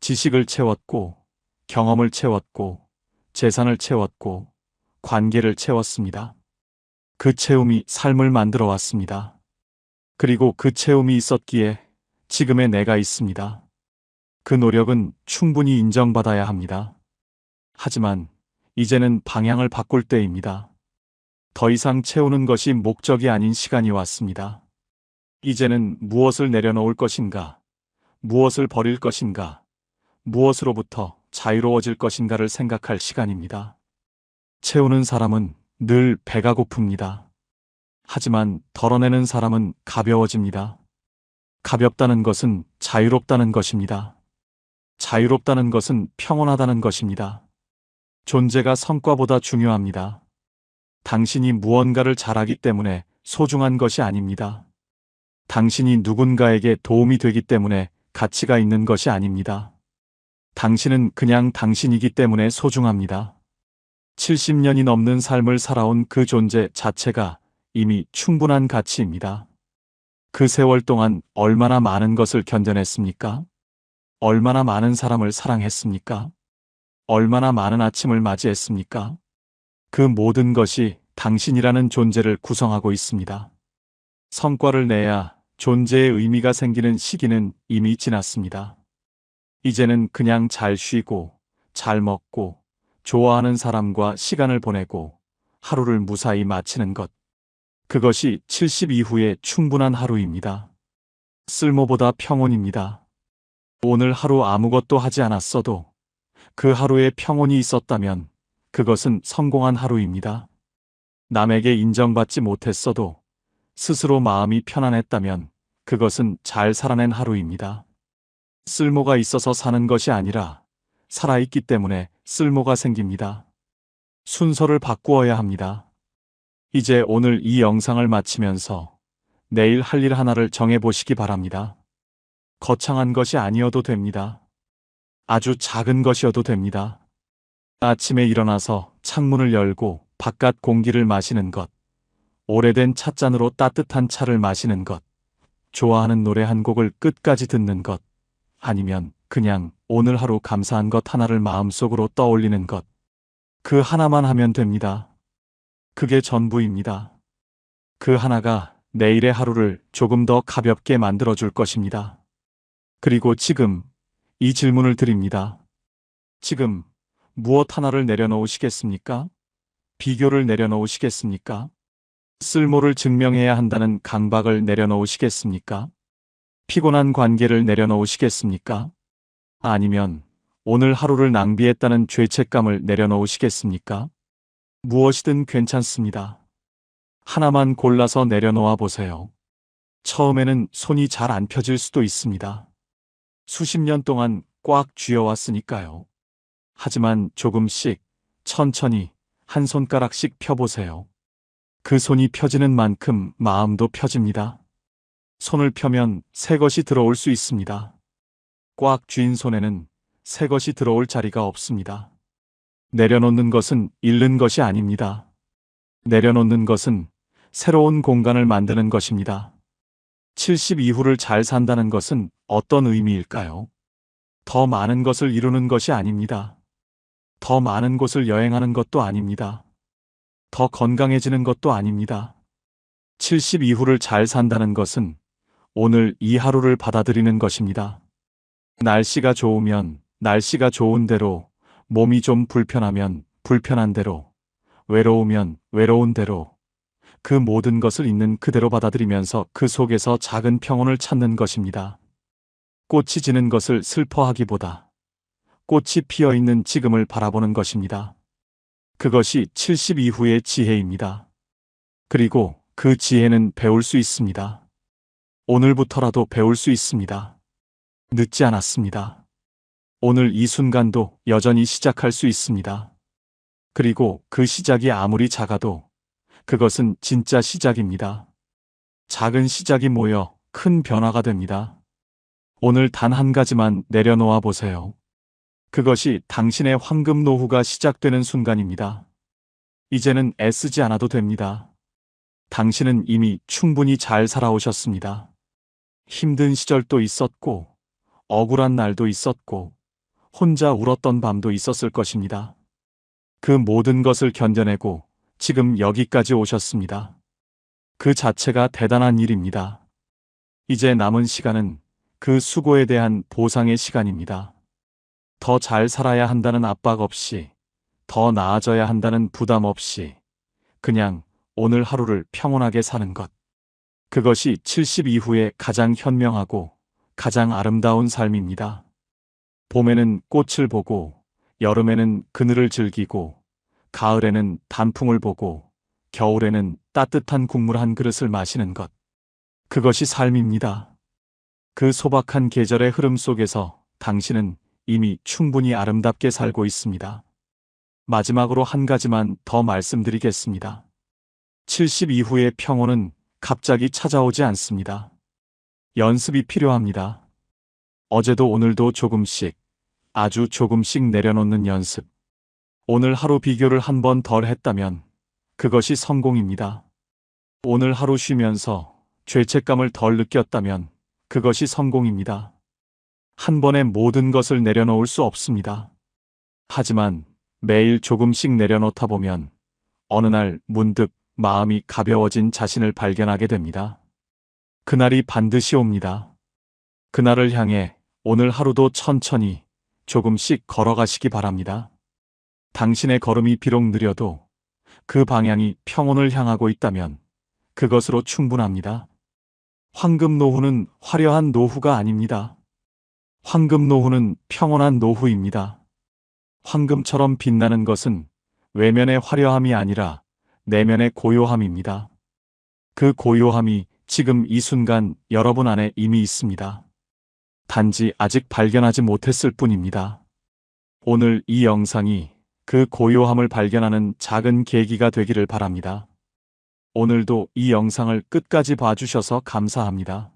지식을 채웠고, 경험을 채웠고, 재산을 채웠고, 관계를 채웠습니다. 그 채움이 삶을 만들어 왔습니다. 그리고 그 채움이 있었기에 지금의 내가 있습니다. 그 노력은 충분히 인정받아야 합니다. 하지만 이제는 방향을 바꿀 때입니다. 더 이상 채우는 것이 목적이 아닌 시간이 왔습니다. 이제는 무엇을 내려놓을 것인가, 무엇을 버릴 것인가, 무엇으로부터 자유로워질 것인가를 생각할 시간입니다. 채우는 사람은 늘 배가 고픕니다. 하지만 덜어내는 사람은 가벼워집니다. 가볍다는 것은 자유롭다는 것입니다. 자유롭다는 것은 평온하다는 것입니다. 존재가 성과보다 중요합니다. 당신이 무언가를 잘하기 때문에 소중한 것이 아닙니다. 당신이 누군가에게 도움이 되기 때문에 가치가 있는 것이 아닙니다. 당신은 그냥 당신이기 때문에 소중합니다. 70년이 넘는 삶을 살아온 그 존재 자체가 이미 충분한 가치입니다. 그 세월 동안 얼마나 많은 것을 견뎌냈습니까? 얼마나 많은 사람을 사랑했습니까? 얼마나 많은 아침을 맞이했습니까? 그 모든 것이 당신이라는 존재를 구성하고 있습니다. 성과를 내야 존재의 의미가 생기는 시기는 이미 지났습니다. 이제는 그냥 잘 쉬고, 잘 먹고, 좋아하는 사람과 시간을 보내고, 하루를 무사히 마치는 것. 그것이 70 이후의 충분한 하루입니다. 쓸모보다 평온입니다. 오늘 하루 아무것도 하지 않았어도 그 하루에 평온이 있었다면 그것은 성공한 하루입니다. 남에게 인정받지 못했어도 스스로 마음이 편안했다면 그것은 잘 살아낸 하루입니다. 쓸모가 있어서 사는 것이 아니라 살아있기 때문에 쓸모가 생깁니다. 순서를 바꾸어야 합니다. 이제 오늘 이 영상을 마치면서 내일 할 일 하나를 정해보시기 바랍니다. 거창한 것이 아니어도 됩니다. 아주 작은 것이어도 됩니다. 아침에 일어나서 창문을 열고 바깥 공기를 마시는 것, 오래된 찻잔으로 따뜻한 차를 마시는 것, 좋아하는 노래 한 곡을 끝까지 듣는 것, 아니면 그냥 오늘 하루 감사한 것 하나를 마음속으로 떠올리는 것. 그 하나만 하면 됩니다. 그게 전부입니다. 그 하나가 내일의 하루를 조금 더 가볍게 만들어줄 것입니다. 그리고 지금 이 질문을 드립니다. 지금 무엇 하나를 내려놓으시겠습니까? 비교를 내려놓으시겠습니까? 쓸모를 증명해야 한다는 강박을 내려놓으시겠습니까? 피곤한 관계를 내려놓으시겠습니까? 아니면 오늘 하루를 낭비했다는 죄책감을 내려놓으시겠습니까? 무엇이든 괜찮습니다. 하나만 골라서 내려놓아 보세요. 처음에는 손이 잘 안 펴질 수도 있습니다. 수십 년 동안 꽉 쥐어왔으니까요. 하지만 조금씩, 천천히, 한 손가락씩 펴보세요. 그 손이 펴지는 만큼 마음도 펴집니다. 손을 펴면 새 것이 들어올 수 있습니다. 꽉 쥔 손에는 새 것이 들어올 자리가 없습니다. 내려놓는 것은 잃는 것이 아닙니다. 내려놓는 것은 새로운 공간을 만드는 것입니다. 70 이후를 잘 산다는 것은 어떤 의미일까요? 더 많은 것을 이루는 것이 아닙니다. 더 많은 곳을 여행하는 것도 아닙니다. 더 건강해지는 것도 아닙니다. 70 이후를 잘 산다는 것은 오늘 이 하루를 받아들이는 것입니다. 날씨가 좋으면 날씨가 좋은 대로, 몸이 좀 불편하면 불편한 대로, 외로우면 외로운 대로, 그 모든 것을 있는 그대로 받아들이면서 그 속에서 작은 평온을 찾는 것입니다. 꽃이 지는 것을 슬퍼하기보다 꽃이 피어 있는 지금을 바라보는 것입니다. 그것이 70 이후의 지혜입니다. 그리고 그 지혜는 배울 수 있습니다. 오늘부터라도 배울 수 있습니다. 늦지 않았습니다. 오늘 이 순간도 여전히 시작할 수 있습니다. 그리고 그 시작이 아무리 작아도 그것은 진짜 시작입니다. 작은 시작이 모여 큰 변화가 됩니다. 오늘 단 한 가지만 내려놓아 보세요. 그것이 당신의 황금 노후가 시작되는 순간입니다. 이제는 애쓰지 않아도 됩니다. 당신은 이미 충분히 잘 살아오셨습니다. 힘든 시절도 있었고, 억울한 날도 있었고, 혼자 울었던 밤도 있었을 것입니다. 그 모든 것을 견뎌내고 지금 여기까지 오셨습니다. 그 자체가 대단한 일입니다. 이제 남은 시간은 그 수고에 대한 보상의 시간입니다. 더 잘 살아야 한다는 압박 없이, 더 나아져야 한다는 부담 없이, 그냥 오늘 하루를 평온하게 사는 것. 그것이 70 이후에 가장 현명하고 가장 아름다운 삶입니다. 봄에는 꽃을 보고, 여름에는 그늘을 즐기고, 가을에는 단풍을 보고, 겨울에는 따뜻한 국물 한 그릇을 마시는 것. 그것이 삶입니다. 그 소박한 계절의 흐름 속에서 당신은 이미 충분히 아름답게 살고 있습니다. 마지막으로 한 가지만 더 말씀드리겠습니다. 70 이후의 평온은 갑자기 찾아오지 않습니다. 연습이 필요합니다. 어제도 오늘도 조금씩, 아주 조금씩 내려놓는 연습. 오늘 하루 비교를 한 번 덜 했다면 그것이 성공입니다. 오늘 하루 쉬면서 죄책감을 덜 느꼈다면 그것이 성공입니다. 한 번에 모든 것을 내려놓을 수 없습니다. 하지만 매일 조금씩 내려놓다 보면 어느 날 문득 마음이 가벼워진 자신을 발견하게 됩니다. 그날이 반드시 옵니다. 그날을 향해 오늘 하루도 천천히 조금씩 걸어가시기 바랍니다. 당신의 걸음이 비록 느려도 그 방향이 평온을 향하고 있다면 그것으로 충분합니다. 황금 노후는 화려한 노후가 아닙니다. 황금 노후는 평온한 노후입니다. 황금처럼 빛나는 것은 외면의 화려함이 아니라 내면의 고요함입니다. 그 고요함이 지금 이 순간 여러분 안에 이미 있습니다. 단지 아직 발견하지 못했을 뿐입니다. 오늘 이 영상이 그 고요함을 발견하는 작은 계기가 되기를 바랍니다. 오늘도 이 영상을 끝까지 봐주셔서 감사합니다.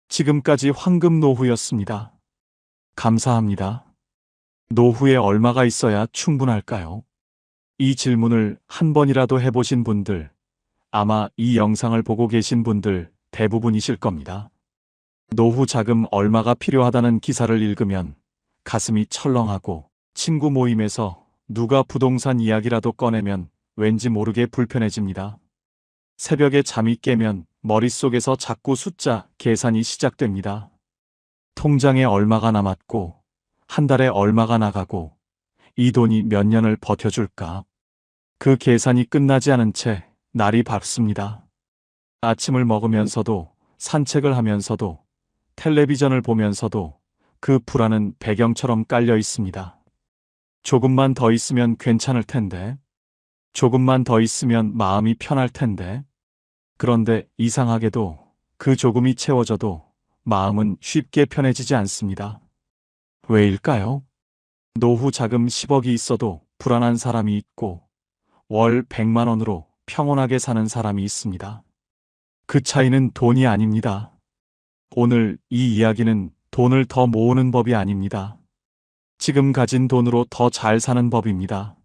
지금까지 황금 노후였습니다. 감사합니다. 노후에 얼마가 있어야 충분할까요? 이 질문을 한 번이라도 해보신 분들, 아마 이 영상을 보고 계신 분들 대부분이실 겁니다. 노후 자금 얼마가 필요하다는 기사를 읽으면 가슴이 철렁하고 친구 모임에서 누가 부동산 이야기라도 꺼내면 왠지 모르게 불편해집니다. 새벽에 잠이 깨면 머릿속에서 자꾸 숫자 계산이 시작됩니다. 통장에 얼마가 남았고 한 달에 얼마가 나가고 이 돈이 몇 년을 버텨줄까? 그 계산이 끝나지 않은 채 날이 밝습니다. 아침을 먹으면서도 산책을 하면서도 텔레비전을 보면서도 그 불안은 배경처럼 깔려 있습니다. 조금만 더 있으면 괜찮을 텐데. 조금만 더 있으면 마음이 편할 텐데. 그런데 이상하게도 그 조금이 채워져도 마음은 쉽게 편해지지 않습니다. 왜일까요? 노후 자금 10억이 있어도 불안한 사람이 있고 월 100만 원으로 평온하게 사는 사람이 있습니다. 그 차이는 돈이 아닙니다. 오늘 이 이야기는 돈을 더 모으는 법이 아닙니다. 지금 가진 돈으로 더 잘 사는 법입니다.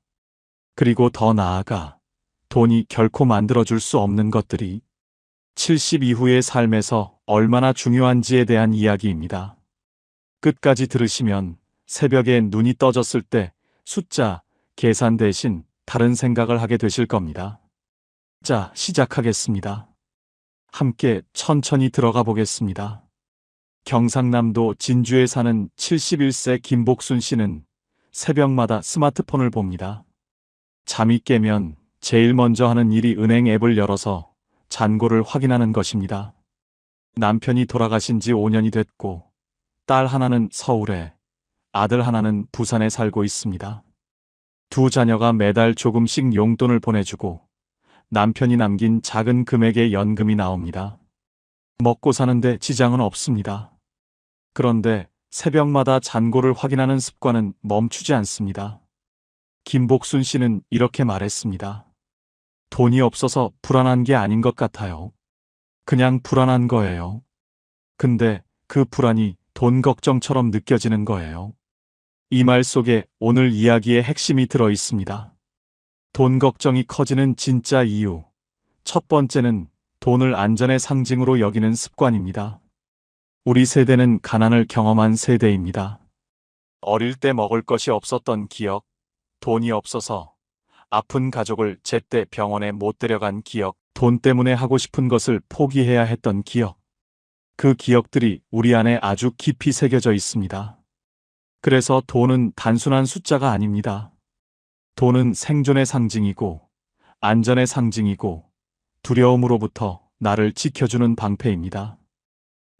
그리고 더 나아가 돈이 결코 만들어줄 수 없는 것들이 70 이후의 삶에서 얼마나 중요한지에 대한 이야기입니다. 끝까지 들으시면 새벽에 눈이 떠졌을 때 숫자, 계산 대신 다른 생각을 하게 되실 겁니다. 자, 시작하겠습니다. 함께 천천히 들어가 보겠습니다. 경상남도 진주에 사는 71세 김복순 씨는 새벽마다 스마트폰을 봅니다. 잠이 깨면 제일 먼저 하는 일이 은행 앱을 열어서 잔고를 확인하는 것입니다. 남편이 돌아가신 지 5년이 됐고 딸 하나는 서울에, 아들 하나는 부산에 살고 있습니다. 두 자녀가 매달 조금씩 용돈을 보내주고 남편이 남긴 작은 금액의 연금이 나옵니다. 먹고 사는데 지장은 없습니다. 그런데 새벽마다 잔고를 확인하는 습관은 멈추지 않습니다. 김복순 씨는 이렇게 말했습니다. 돈이 없어서 불안한 게 아닌 것 같아요. 그냥 불안한 거예요. 근데 그 불안이 돈 걱정처럼 느껴지는 거예요. 이 말 속에 오늘 이야기의 핵심이 들어 있습니다. 돈 걱정이 커지는 진짜 이유. 첫 번째는 돈을 안전의 상징으로 여기는 습관입니다. 우리 세대는 가난을 경험한 세대입니다. 어릴 때 먹을 것이 없었던 기억, 돈이 없어서 아픈 가족을 제때 병원에 못 데려간 기억, 돈 때문에 하고 싶은 것을 포기해야 했던 기억. 그 기억들이 우리 안에 아주 깊이 새겨져 있습니다. 그래서 돈은 단순한 숫자가 아닙니다. 돈은 생존의 상징이고, 안전의 상징이고, 두려움으로부터 나를 지켜주는 방패입니다.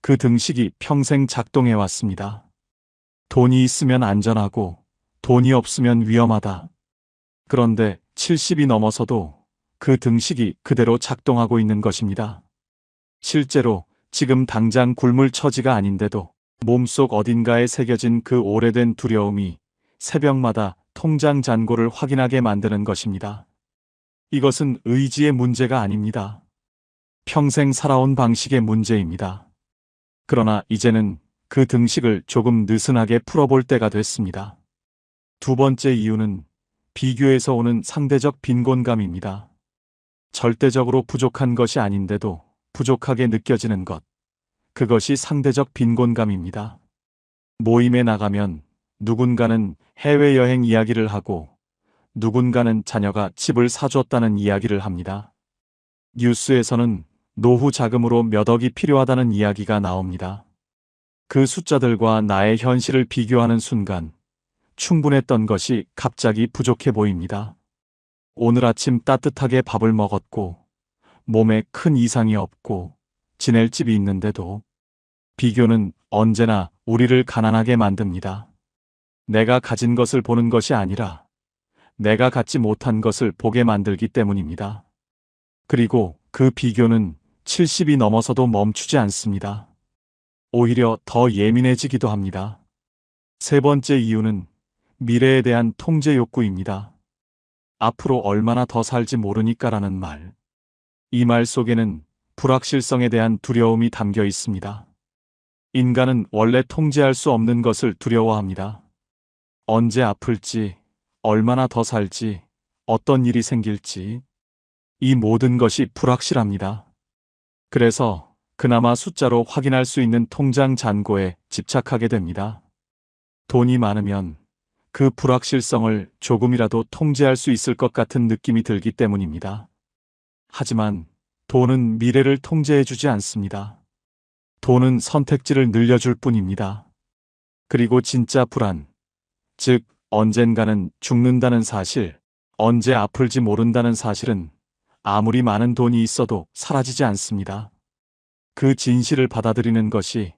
그 등식이 평생 작동해 왔습니다. 돈이 있으면 안전하고, 돈이 없으면 위험하다. 그런데 70이 넘어서도 그 등식이 그대로 작동하고 있는 것입니다. 실제로 지금 당장 굶을 처지가 아닌데도 몸속 어딘가에 새겨진 그 오래된 두려움이 새벽마다 통장 잔고를 확인하게 만드는 것입니다. 이것은 의지의 문제가 아닙니다. 평생 살아온 방식의 문제입니다. 그러나 이제는 그 등식을 조금 느슨하게 풀어볼 때가 됐습니다. 두 번째 이유는 비교에서 오는 상대적 빈곤감입니다. 절대적으로 부족한 것이 아닌데도 부족하게 느껴지는 것. 그것이 상대적 빈곤감입니다. 모임에 나가면 누군가는 해외여행 이야기를 하고 누군가는 자녀가 집을 사줬다는 이야기를 합니다. 뉴스에서는 노후 자금으로 몇 억이 필요하다는 이야기가 나옵니다. 그 숫자들과 나의 현실을 비교하는 순간 충분했던 것이 갑자기 부족해 보입니다. 오늘 아침 따뜻하게 밥을 먹었고 몸에 큰 이상이 없고 지낼 집이 있는데도 비교는 언제나 우리를 가난하게 만듭니다. 내가 가진 것을 보는 것이 아니라 내가 갖지 못한 것을 보게 만들기 때문입니다. 그리고 그 비교는 70이 넘어서도 멈추지 않습니다. 오히려 더 예민해지기도 합니다. 세 번째 이유는 미래에 대한 통제 욕구입니다. 앞으로 얼마나 더 살지 모르니까라는 말. 이 말 속에는 불확실성에 대한 두려움이 담겨 있습니다. 인간은 원래 통제할 수 없는 것을 두려워합니다. 언제 아플지, 얼마나 더 살지, 어떤 일이 생길지, 이 모든 것이 불확실합니다. 그래서 그나마 숫자로 확인할 수 있는 통장 잔고에 집착하게 됩니다. 돈이 많으면 그 불확실성을 조금이라도 통제할 수 있을 것 같은 느낌이 들기 때문입니다. 하지만 돈은 미래를 통제해주지 않습니다. 돈은 선택지를 늘려줄 뿐입니다. 그리고 진짜 불안, 즉 언젠가는 죽는다는 사실, 언제 아플지 모른다는 사실은 아무리 많은 돈이 있어도 사라지지 않습니다. 그 진실을 받아들이는 것이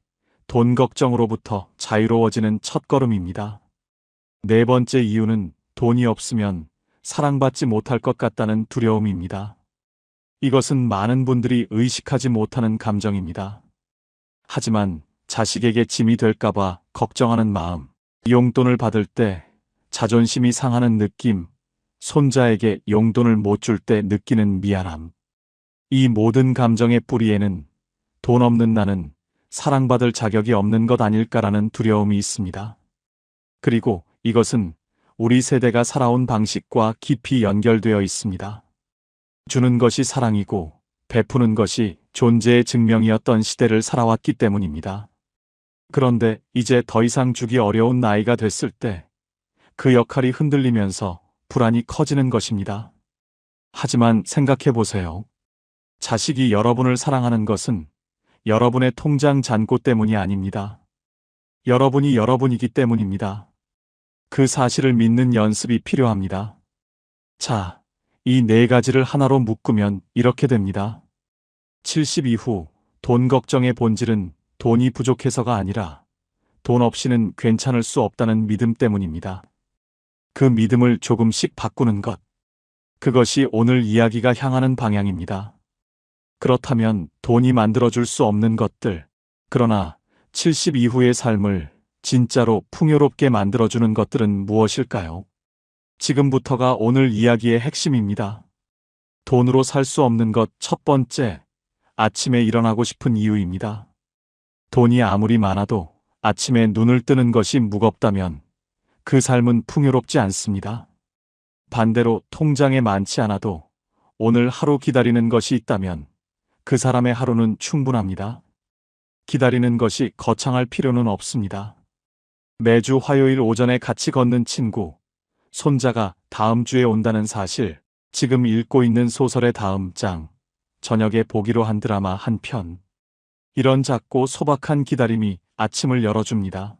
돈 걱정으로부터 자유로워지는 첫걸음입니다. 네 번째 이유는 돈이 없으면 사랑받지 못할 것 같다는 두려움입니다. 이것은 많은 분들이 의식하지 못하는 감정입니다. 하지만 자식에게 짐이 될까봐 걱정하는 마음, 용돈을 받을 때 자존심이 상하는 느낌, 손자에게 용돈을 못 줄 때 느끼는 미안함. 이 모든 감정의 뿌리에는 돈 없는 나는 사랑받을 자격이 없는 것 아닐까라는 두려움이 있습니다. 그리고 이것은 우리 세대가 살아온 방식과 깊이 연결되어 있습니다. 주는 것이 사랑이고 베푸는 것이 존재의 증명이었던 시대를 살아왔기 때문입니다. 그런데 이제 더 이상 주기 어려운 나이가 됐을 때 그 역할이 흔들리면서 불안이 커지는 것입니다. 하지만 생각해 보세요. 자식이 여러분을 사랑하는 것은 여러분의 통장 잔고 때문이 아닙니다. 여러분이 여러분이기 때문입니다. 그 사실을 믿는 연습이 필요합니다. 자, 이 네 가지를 하나로 묶으면 이렇게 됩니다. 70 이후 돈 걱정의 본질은 돈이 부족해서가 아니라 돈 없이는 괜찮을 수 없다는 믿음 때문입니다. 그 믿음을 조금씩 바꾸는 것. 그것이 오늘 이야기가 향하는 방향입니다. 그렇다면 돈이 만들어줄 수 없는 것들, 그러나 70 이후의 삶을 진짜로 풍요롭게 만들어주는 것들은 무엇일까요? 지금부터가 오늘 이야기의 핵심입니다. 돈으로 살 수 없는 것 첫 번째, 아침에 일어나고 싶은 이유입니다. 돈이 아무리 많아도 아침에 눈을 뜨는 것이 무겁다면 그 삶은 풍요롭지 않습니다. 반대로 통장에 많지 않아도 오늘 하루 기다리는 것이 있다면 그 사람의 하루는 충분합니다. 기다리는 것이 거창할 필요는 없습니다. 매주 화요일 오전에 같이 걷는 친구, 손자가 다음 주에 온다는 사실, 지금 읽고 있는 소설의 다음 장, 저녁에 보기로 한 드라마 한 편. 이런 작고 소박한 기다림이 아침을 열어줍니다.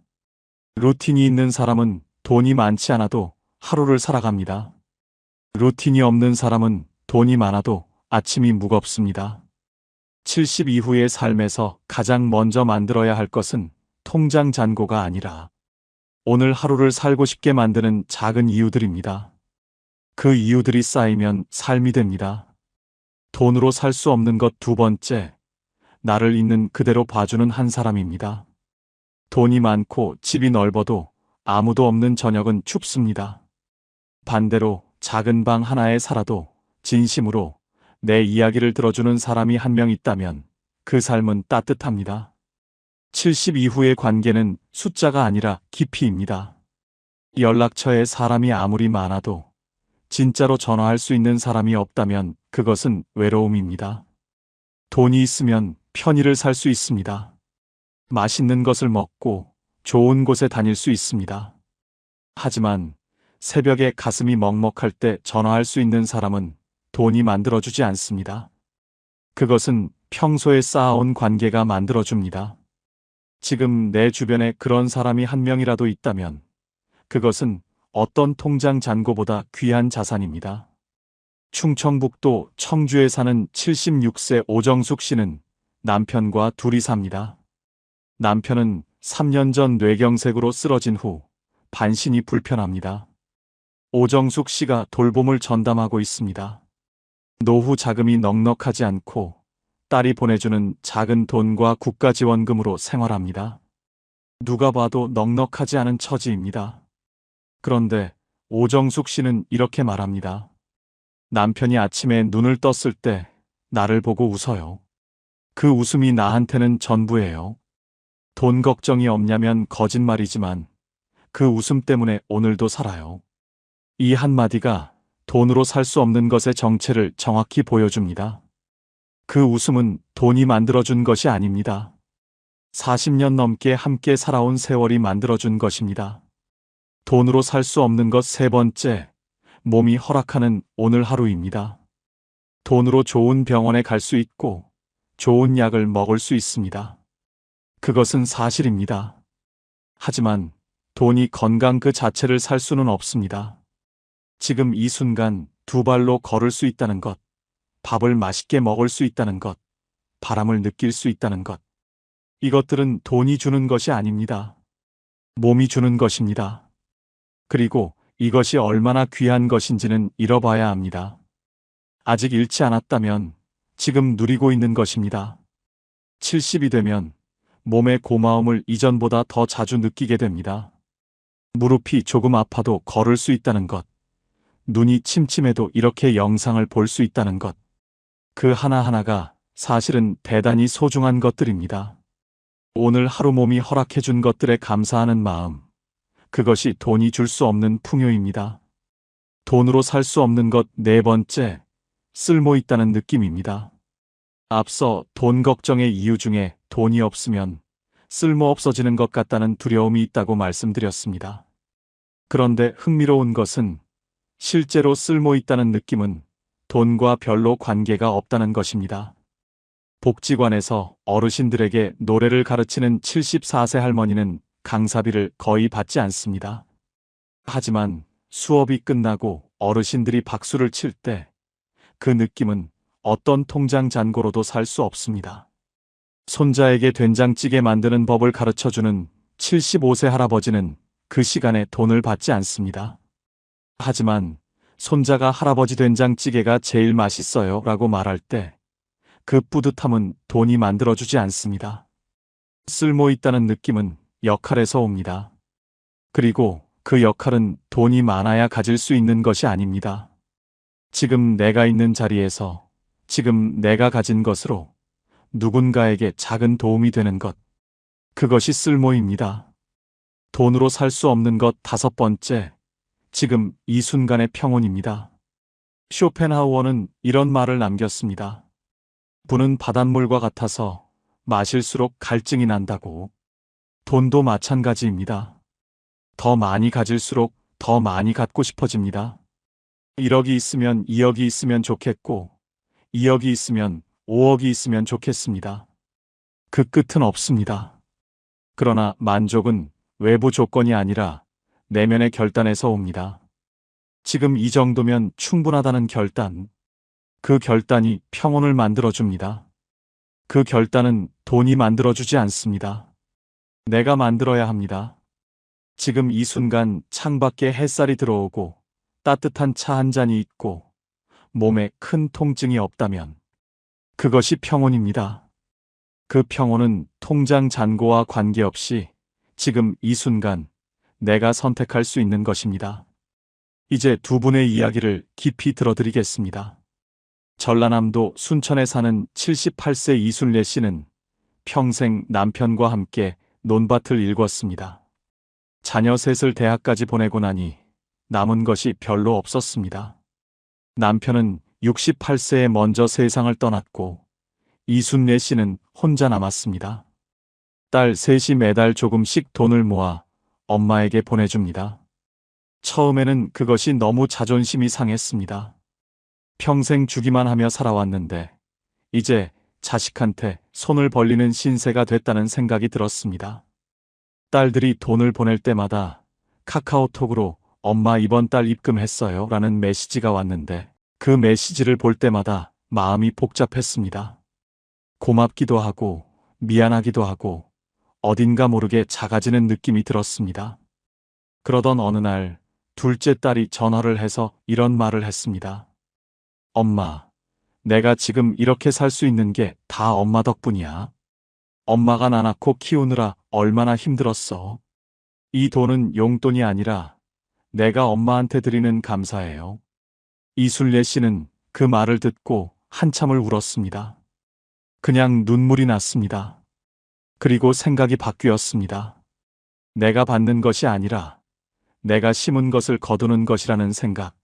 루틴이 있는 사람은 돈이 많지 않아도 하루를 살아갑니다. 루틴이 없는 사람은 돈이 많아도 아침이 무겁습니다. 70 이후의 삶에서 가장 먼저 만들어야 할 것은 통장 잔고가 아니라 오늘 하루를 살고 싶게 만드는 작은 이유들입니다. 그 이유들이 쌓이면 삶이 됩니다. 돈으로 살 수 없는 것 두 번째, 나를 있는 그대로 봐주는 한 사람입니다. 돈이 많고 집이 넓어도 아무도 없는 저녁은 춥습니다. 반대로 작은 방 하나에 살아도 진심으로 내 이야기를 들어주는 사람이 한 명 있다면 그 삶은 따뜻합니다. 70 이후의 관계는 숫자가 아니라 깊이입니다. 연락처에 사람이 아무리 많아도 진짜로 전화할 수 있는 사람이 없다면 그것은 외로움입니다. 돈이 있으면 편의를 살 수 있습니다. 맛있는 것을 먹고 좋은 곳에 다닐 수 있습니다. 하지만 새벽에 가슴이 먹먹할 때 전화할 수 있는 사람은 돈이 만들어주지 않습니다. 그것은 평소에 쌓아온 관계가 만들어줍니다. 지금 내 주변에 그런 사람이 한 명이라도 있다면 그것은 어떤 통장 잔고보다 귀한 자산입니다. 충청북도 청주에 사는 76세 오정숙 씨는 남편과 둘이 삽니다. 남편은 3년 전 뇌경색으로 쓰러진 후 반신이 불편합니다. 오정숙 씨가 돌봄을 전담하고 있습니다. 노후 자금이 넉넉하지 않고 딸이 보내주는 작은 돈과 국가지원금으로 생활합니다. 누가 봐도 넉넉하지 않은 처지입니다. 그런데 오정숙 씨는 이렇게 말합니다. 남편이 아침에 눈을 떴을 때 나를 보고 웃어요. 그 웃음이 나한테는 전부예요. 돈 걱정이 없냐면 거짓말이지만 그 웃음 때문에 오늘도 살아요. 이 한마디가 돈으로 살 수 없는 것의 정체를 정확히 보여줍니다. 그 웃음은 돈이 만들어준 것이 아닙니다. 40년 넘게 함께 살아온 세월이 만들어준 것입니다. 돈으로 살 수 없는 것 세 번째, 몸이 허락하는 오늘 하루입니다. 돈으로 좋은 병원에 갈 수 있고 좋은 약을 먹을 수 있습니다. 그것은 사실입니다. 하지만 돈이 건강 그 자체를 살 수는 없습니다. 지금 이 순간 두 발로 걸을 수 있다는 것, 밥을 맛있게 먹을 수 있다는 것, 바람을 느낄 수 있다는 것. 이것들은 돈이 주는 것이 아닙니다. 몸이 주는 것입니다. 그리고 이것이 얼마나 귀한 것인지는 잃어봐야 합니다. 아직 잃지 않았다면 지금 누리고 있는 것입니다. 70이 되면 몸의 고마움을 이전보다 더 자주 느끼게 됩니다. 무릎이 조금 아파도 걸을 수 있다는 것, 눈이 침침해도 이렇게 영상을 볼 수 있다는 것, 그 하나하나가 사실은 대단히 소중한 것들입니다. 오늘 하루 몸이 허락해준 것들에 감사하는 마음, 그것이 돈이 줄 수 없는 풍요입니다. 돈으로 살 수 없는 것 네 번째, 쓸모 있다는 느낌입니다. 앞서 돈 걱정의 이유 중에 돈이 없으면 쓸모 없어지는 것 같다는 두려움이 있다고 말씀드렸습니다. 그런데 흥미로운 것은 실제로 쓸모 있다는 느낌은 돈과 별로 관계가 없다는 것입니다. 복지관에서 어르신들에게 노래를 가르치는 74세 할머니는 강사비를 거의 받지 않습니다. 하지만 수업이 끝나고 어르신들이 박수를 칠 때 그 느낌은 어떤 통장 잔고로도 살 수 없습니다. 손자에게 된장찌개 만드는 법을 가르쳐주는 75세 할아버지는 그 시간에 돈을 받지 않습니다. 하지만 손자가 할아버지 된장찌개가 제일 맛있어요 라고 말할 때 그 뿌듯함은 돈이 만들어주지 않습니다. 쓸모 있다는 느낌은 역할에서 옵니다. 그리고 그 역할은 돈이 많아야 가질 수 있는 것이 아닙니다. 지금 내가 있는 자리에서 지금 내가 가진 것으로 누군가에게 작은 도움이 되는 것. 그것이 쓸모입니다. 돈으로 살 수 없는 것 5번째. 지금 이 순간의 평온입니다. 쇼펜하우어는 이런 말을 남겼습니다. 부는 바닷물과 같아서 마실수록 갈증이 난다고. 돈도 마찬가지입니다. 더 많이 가질수록 더 많이 갖고 싶어집니다. 1억이 있으면 2억이 있으면 좋겠고 2억이 있으면 5억이 있으면 좋겠습니다. 그 끝은 없습니다. 그러나 만족은 외부 조건이 아니라 내면의 결단에서 옵니다. 지금 이 정도면 충분하다는 결단. 그 결단이 평온을 만들어줍니다. 그 결단은 돈이 만들어주지 않습니다. 내가 만들어야 합니다. 지금 이 순간 창밖에 햇살이 들어오고 따뜻한 차 한 잔이 있고 몸에 큰 통증이 없다면 그것이 평온입니다. 그 평온은 통장 잔고와 관계없이 지금 이 순간 내가 선택할 수 있는 것입니다. 이제 두 분의 이야기를 깊이 들어드리겠습니다. 전라남도 순천에 사는 78세 이순례 씨는 평생 남편과 함께 논밭을 일궜습니다. 자녀 셋을 대학까지 보내고 나니 남은 것이 별로 없었습니다. 남편은 68세에 먼저 세상을 떠났고 이순례 씨는 혼자 남았습니다. 딸 셋이 매달 조금씩 돈을 모아 엄마에게 보내줍니다. 처음에는 그것이 너무 자존심이 상했습니다. 평생 주기만 하며 살아왔는데 이제 자식한테 손을 벌리는 신세가 됐다는 생각이 들었습니다. 딸들이 돈을 보낼 때마다 카카오톡으로 엄마 이번 달 입금했어요 라는 메시지가 왔는데 그 메시지를 볼 때마다 마음이 복잡했습니다. 고맙기도 하고 미안하기도 하고 어딘가 모르게 작아지는 느낌이 들었습니다. 그러던 어느 날 둘째 딸이 전화를 해서 이런 말을 했습니다. 엄마, 내가 지금 이렇게 살 수 있는 게 다 엄마 덕분이야. 엄마가 나 낳고 키우느라 얼마나 힘들었어. 이 돈은 용돈이 아니라 내가 엄마한테 드리는 감사예요. 이순례 씨는 그 말을 듣고 한참을 울었습니다. 그냥 눈물이 났습니다. 그리고 생각이 바뀌었습니다. 내가 받는 것이 아니라 내가 심은 것을 거두는 것이라는 생각.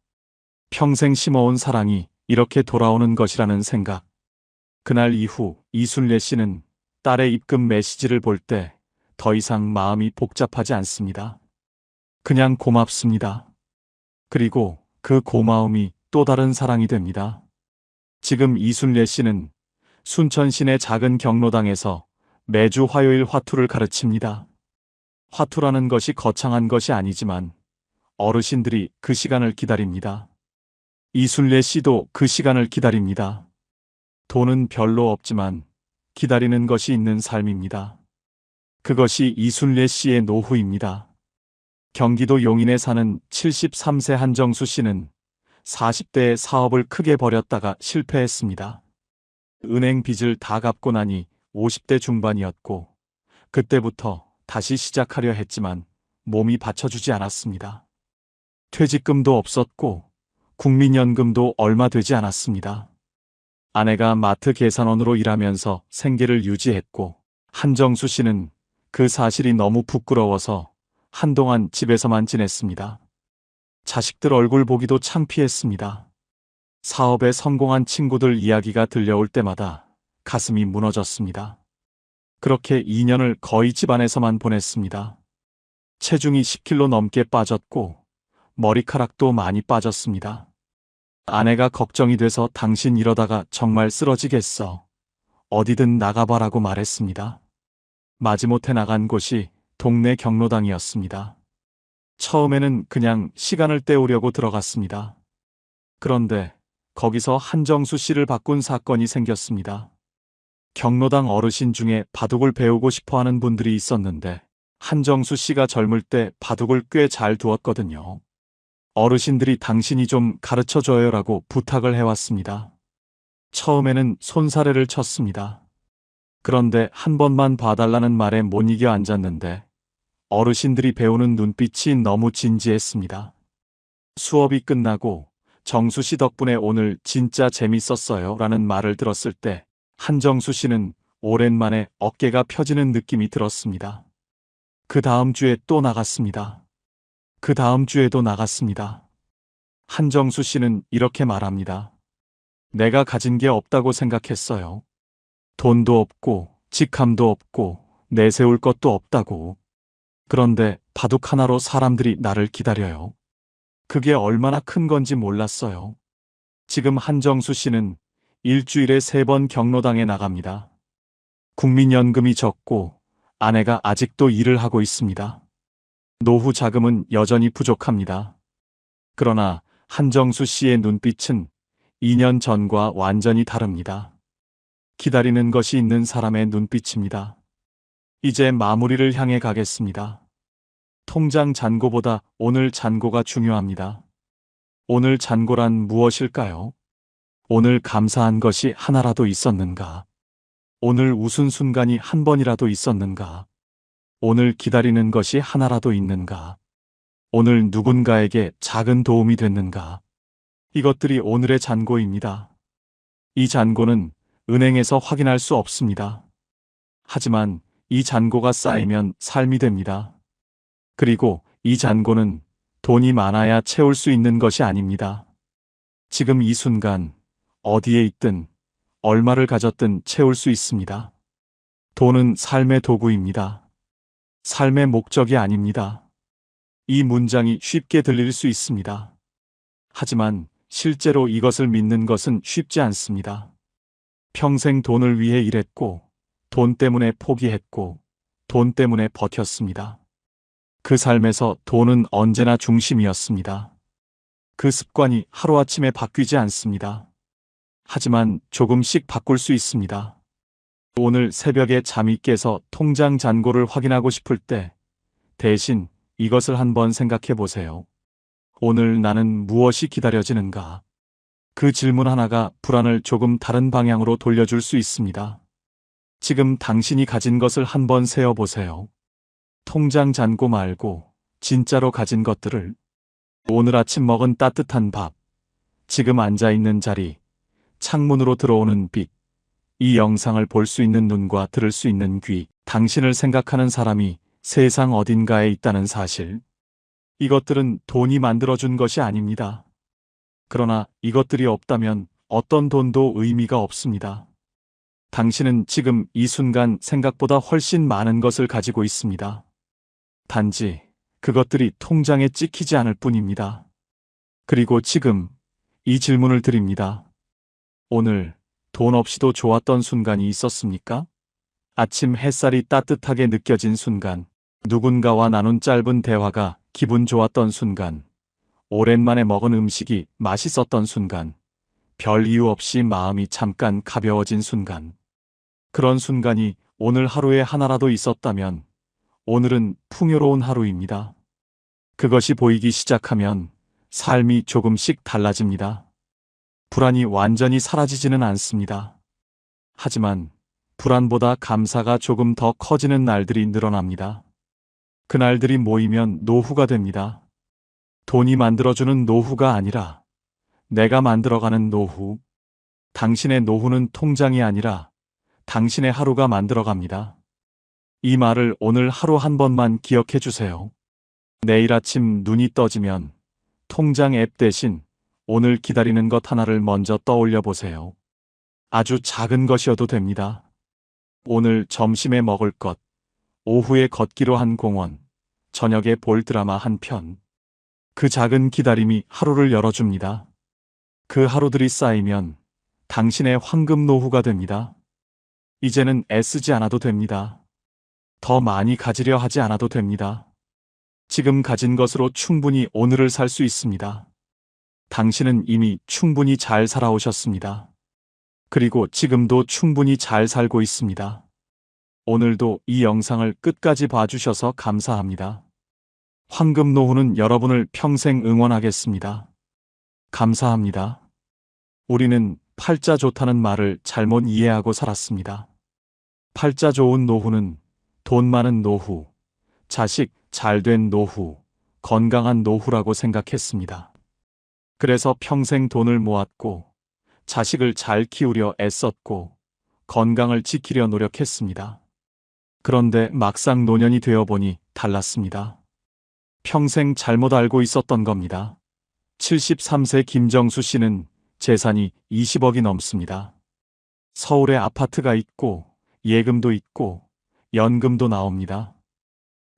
평생 심어온 사랑이 이렇게 돌아오는 것이라는 생각. 그날 이후 이순례 씨는 딸의 입금 메시지를 볼 때 더 이상 마음이 복잡하지 않습니다. 그냥 고맙습니다. 그리고 그 고마움이 또 다른 사랑이 됩니다. 지금 이순례 씨는 순천 시내 작은 경로당에서 매주 화요일 화투를 가르칩니다. 화투라는 것이 거창한 것이 아니지만 어르신들이 그 시간을 기다립니다. 이순례 씨도 그 시간을 기다립니다. 돈은 별로 없지만 기다리는 것이 있는 삶입니다. 그것이 이순례 씨의 노후입니다. 경기도 용인에 사는 73세 한정수 씨는 40대에 사업을 크게 벌였다가 실패했습니다. 은행 빚을 다 갚고 나니 50대 중반이었고 그때부터 다시 시작하려 했지만 몸이 받쳐주지 않았습니다. 퇴직금도 없었고 국민연금도 얼마 되지 않았습니다. 아내가 마트 계산원으로 일하면서 생계를 유지했고 한정수 씨는 그 사실이 너무 부끄러워서 한동안 집에서만 지냈습니다. 자식들 얼굴 보기도 창피했습니다. 사업에 성공한 친구들 이야기가 들려올 때마다 가슴이 무너졌습니다. 그렇게 2년을 거의 집안에서만 보냈습니다. 체중이 10kg 넘게 빠졌고 머리카락도 많이 빠졌습니다. 아내가 걱정이 돼서 당신 이러다가 정말 쓰러지겠어. 어디든 나가봐라고 말했습니다. 마지못해 나간 곳이 동네 경로당이었습니다. 처음에는 그냥 시간을 때우려고 들어갔습니다. 그런데 거기서 한정수 씨를 바꾼 사건이 생겼습니다. 경로당 어르신 중에 바둑을 배우고 싶어 하는 분들이 있었는데 한정수 씨가 젊을 때 바둑을 꽤 잘 두었거든요. 어르신들이 당신이 좀 가르쳐 줘요라고 부탁을 해왔습니다. 처음에는 손사래를 쳤습니다. 그런데 한 번만 봐달라는 말에 못 이겨 앉았는데 어르신들이 배우는 눈빛이 너무 진지했습니다. 수업이 끝나고 정수 씨 덕분에 오늘 진짜 재밌었어요 라는 말을 들었을 때 한정수 씨는 오랜만에 어깨가 펴지는 느낌이 들었습니다. 그 다음 주에 또 나갔습니다. 그 다음 주에도 나갔습니다. 한정수 씨는 이렇게 말합니다. 내가 가진 게 없다고 생각했어요. 돈도 없고 직함도 없고 내세울 것도 없다고. 그런데 바둑 하나로 사람들이 나를 기다려요. 그게 얼마나 큰 건지 몰랐어요. 지금 한정수 씨는 일주일에 3번 경로당에 나갑니다. 국민연금이 적고 아내가 아직도 일을 하고 있습니다. 노후 자금은 여전히 부족합니다. 그러나 한정수 씨의 눈빛은 2년 전과 완전히 다릅니다. 기다리는 것이 있는 사람의 눈빛입니다. 이제 마무리를 향해 가겠습니다. 통장 잔고보다 오늘 잔고가 중요합니다. 오늘 잔고란 무엇일까요? 오늘 감사한 것이 하나라도 있었는가? 오늘 웃은 순간이 한 번이라도 있었는가? 오늘 기다리는 것이 하나라도 있는가? 오늘 누군가에게 작은 도움이 됐는가? 이것들이 오늘의 잔고입니다. 이 잔고는 은행에서 확인할 수 없습니다. 하지만 이 잔고가 쌓이면 삶이 됩니다. 그리고 이 잔고는 돈이 많아야 채울 수 있는 것이 아닙니다. 지금 이 순간 어디에 있든 얼마를 가졌든 채울 수 있습니다. 돈은 삶의 도구입니다. 삶의 목적이 아닙니다. 이 문장이 쉽게 들릴 수 있습니다. 하지만 실제로 이것을 믿는 것은 쉽지 않습니다. 평생 돈을 위해 일했고, 돈 때문에 포기했고, 돈 때문에 버텼습니다. 그 삶에서 돈은 언제나 중심이었습니다. 그 습관이 하루아침에 바뀌지 않습니다. 하지만 조금씩 바꿀 수 있습니다. 오늘 새벽에 잠이 깨서 통장 잔고를 확인하고 싶을 때 대신 이것을 한번 생각해 보세요. 오늘 나는 무엇이 기다려지는가? 그 질문 하나가 불안을 조금 다른 방향으로 돌려줄 수 있습니다. 지금 당신이 가진 것을 한번 세어보세요. 통장 잔고 말고 진짜로 가진 것들을. 오늘 아침 먹은 따뜻한 밥, 지금 앉아있는 자리, 창문으로 들어오는 빛, 이 영상을 볼 수 있는 눈과 들을 수 있는 귀, 당신을 생각하는 사람이 세상 어딘가에 있다는 사실. 이것들은 돈이 만들어준 것이 아닙니다. 그러나 이것들이 없다면 어떤 돈도 의미가 없습니다. 당신은 지금 이 순간 생각보다 훨씬 많은 것을 가지고 있습니다. 단지 그것들이 통장에 찍히지 않을 뿐입니다. 그리고 지금 이 질문을 드립니다. 오늘 돈 없이도 좋았던 순간이 있었습니까? 아침 햇살이 따뜻하게 느껴진 순간, 누군가와 나눈 짧은 대화가 기분 좋았던 순간, 오랜만에 먹은 음식이 맛있었던 순간, 별 이유 없이 마음이 잠깐 가벼워진 순간. 그런 순간이 오늘 하루에 하나라도 있었다면 오늘은 풍요로운 하루입니다. 그것이 보이기 시작하면 삶이 조금씩 달라집니다. 불안이 완전히 사라지지는 않습니다. 하지만 불안보다 감사가 조금 더 커지는 날들이 늘어납니다. 그날들이 모이면 노후가 됩니다. 돈이 만들어주는 노후가 아니라 내가 만들어가는 노후. 당신의 노후는 통장이 아니라 당신의 하루가 만들어갑니다. 이 말을 오늘 하루 한 번만 기억해 주세요. 내일 아침 눈이 떠지면 통장 앱 대신 오늘 기다리는 것 하나를 먼저 떠올려 보세요. 아주 작은 것이어도 됩니다. 오늘 점심에 먹을 것, 오후에 걷기로 한 공원, 저녁에 볼 드라마 한 편. 그 작은 기다림이 하루를 열어줍니다. 그 하루들이 쌓이면 당신의 황금 노후가 됩니다. 이제는 애쓰지 않아도 됩니다. 더 많이 가지려 하지 않아도 됩니다. 지금 가진 것으로 충분히 오늘을 살 수 있습니다. 당신은 이미 충분히 잘 살아오셨습니다. 그리고 지금도 충분히 잘 살고 있습니다. 오늘도 이 영상을 끝까지 봐주셔서 감사합니다. 황금노후는 여러분을 평생 응원하겠습니다. 감사합니다. 우리는 팔자 좋다는 말을 잘못 이해하고 살았습니다. 팔자 좋은 노후는 돈 많은 노후, 자식 잘된 노후, 건강한 노후라고 생각했습니다. 그래서 평생 돈을 모았고, 자식을 잘 키우려 애썼고, 건강을 지키려 노력했습니다. 그런데 막상 노년이 되어보니 달랐습니다. 평생 잘못 알고 있었던 겁니다. 73세 김정수 씨는 재산이 20억이 넘습니다. 서울에 아파트가 있고, 예금도 있고, 연금도 나옵니다.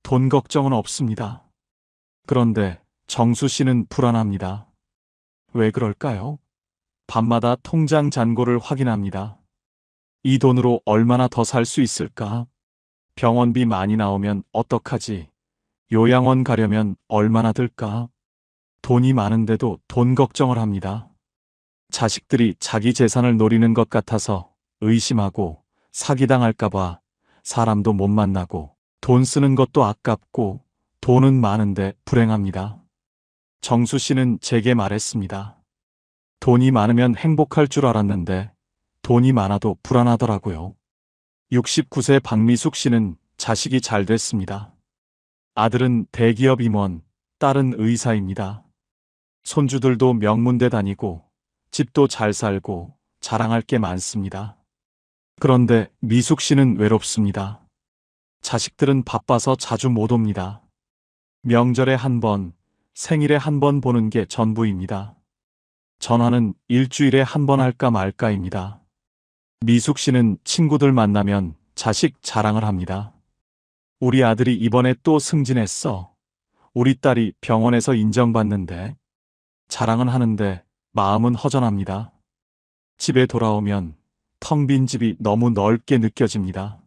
돈 걱정은 없습니다. 그런데 정수 씨는 불안합니다. 왜 그럴까요? 밤마다 통장 잔고를 확인합니다. 이 돈으로 얼마나 더 살 수 있을까? 병원비 많이 나오면 어떡하지? 요양원 가려면 얼마나 들까? 돈이 많은데도 돈 걱정을 합니다. 자식들이 자기 재산을 노리는 것 같아서 의심하고 사기당할까봐 사람도 못 만나고 돈 쓰는 것도 아깝고 돈은 많은데 불행합니다. 정수 씨는 제게 말했습니다. 돈이 많으면 행복할 줄 알았는데 돈이 많아도 불안하더라고요. 69세 박미숙 씨는 자식이 잘 됐습니다. 아들은 대기업 임원, 딸은 의사입니다. 손주들도 명문대 다니고 집도 잘 살고 자랑할 게 많습니다. 그런데 미숙 씨는 외롭습니다. 자식들은 바빠서 자주 못 옵니다. 명절에 한 번, 생일에 한 번 보는 게 전부입니다. 전화는 일주일에 한 번 할까 말까입니다. 미숙 씨는 친구들 만나면 자식 자랑을 합니다. 우리 아들이 이번에 또 승진했어. 우리 딸이 병원에서 인정받는데. 자랑은 하는데 마음은 허전합니다. 집에 돌아오면 텅 빈 집이 너무 넓게 느껴집니다.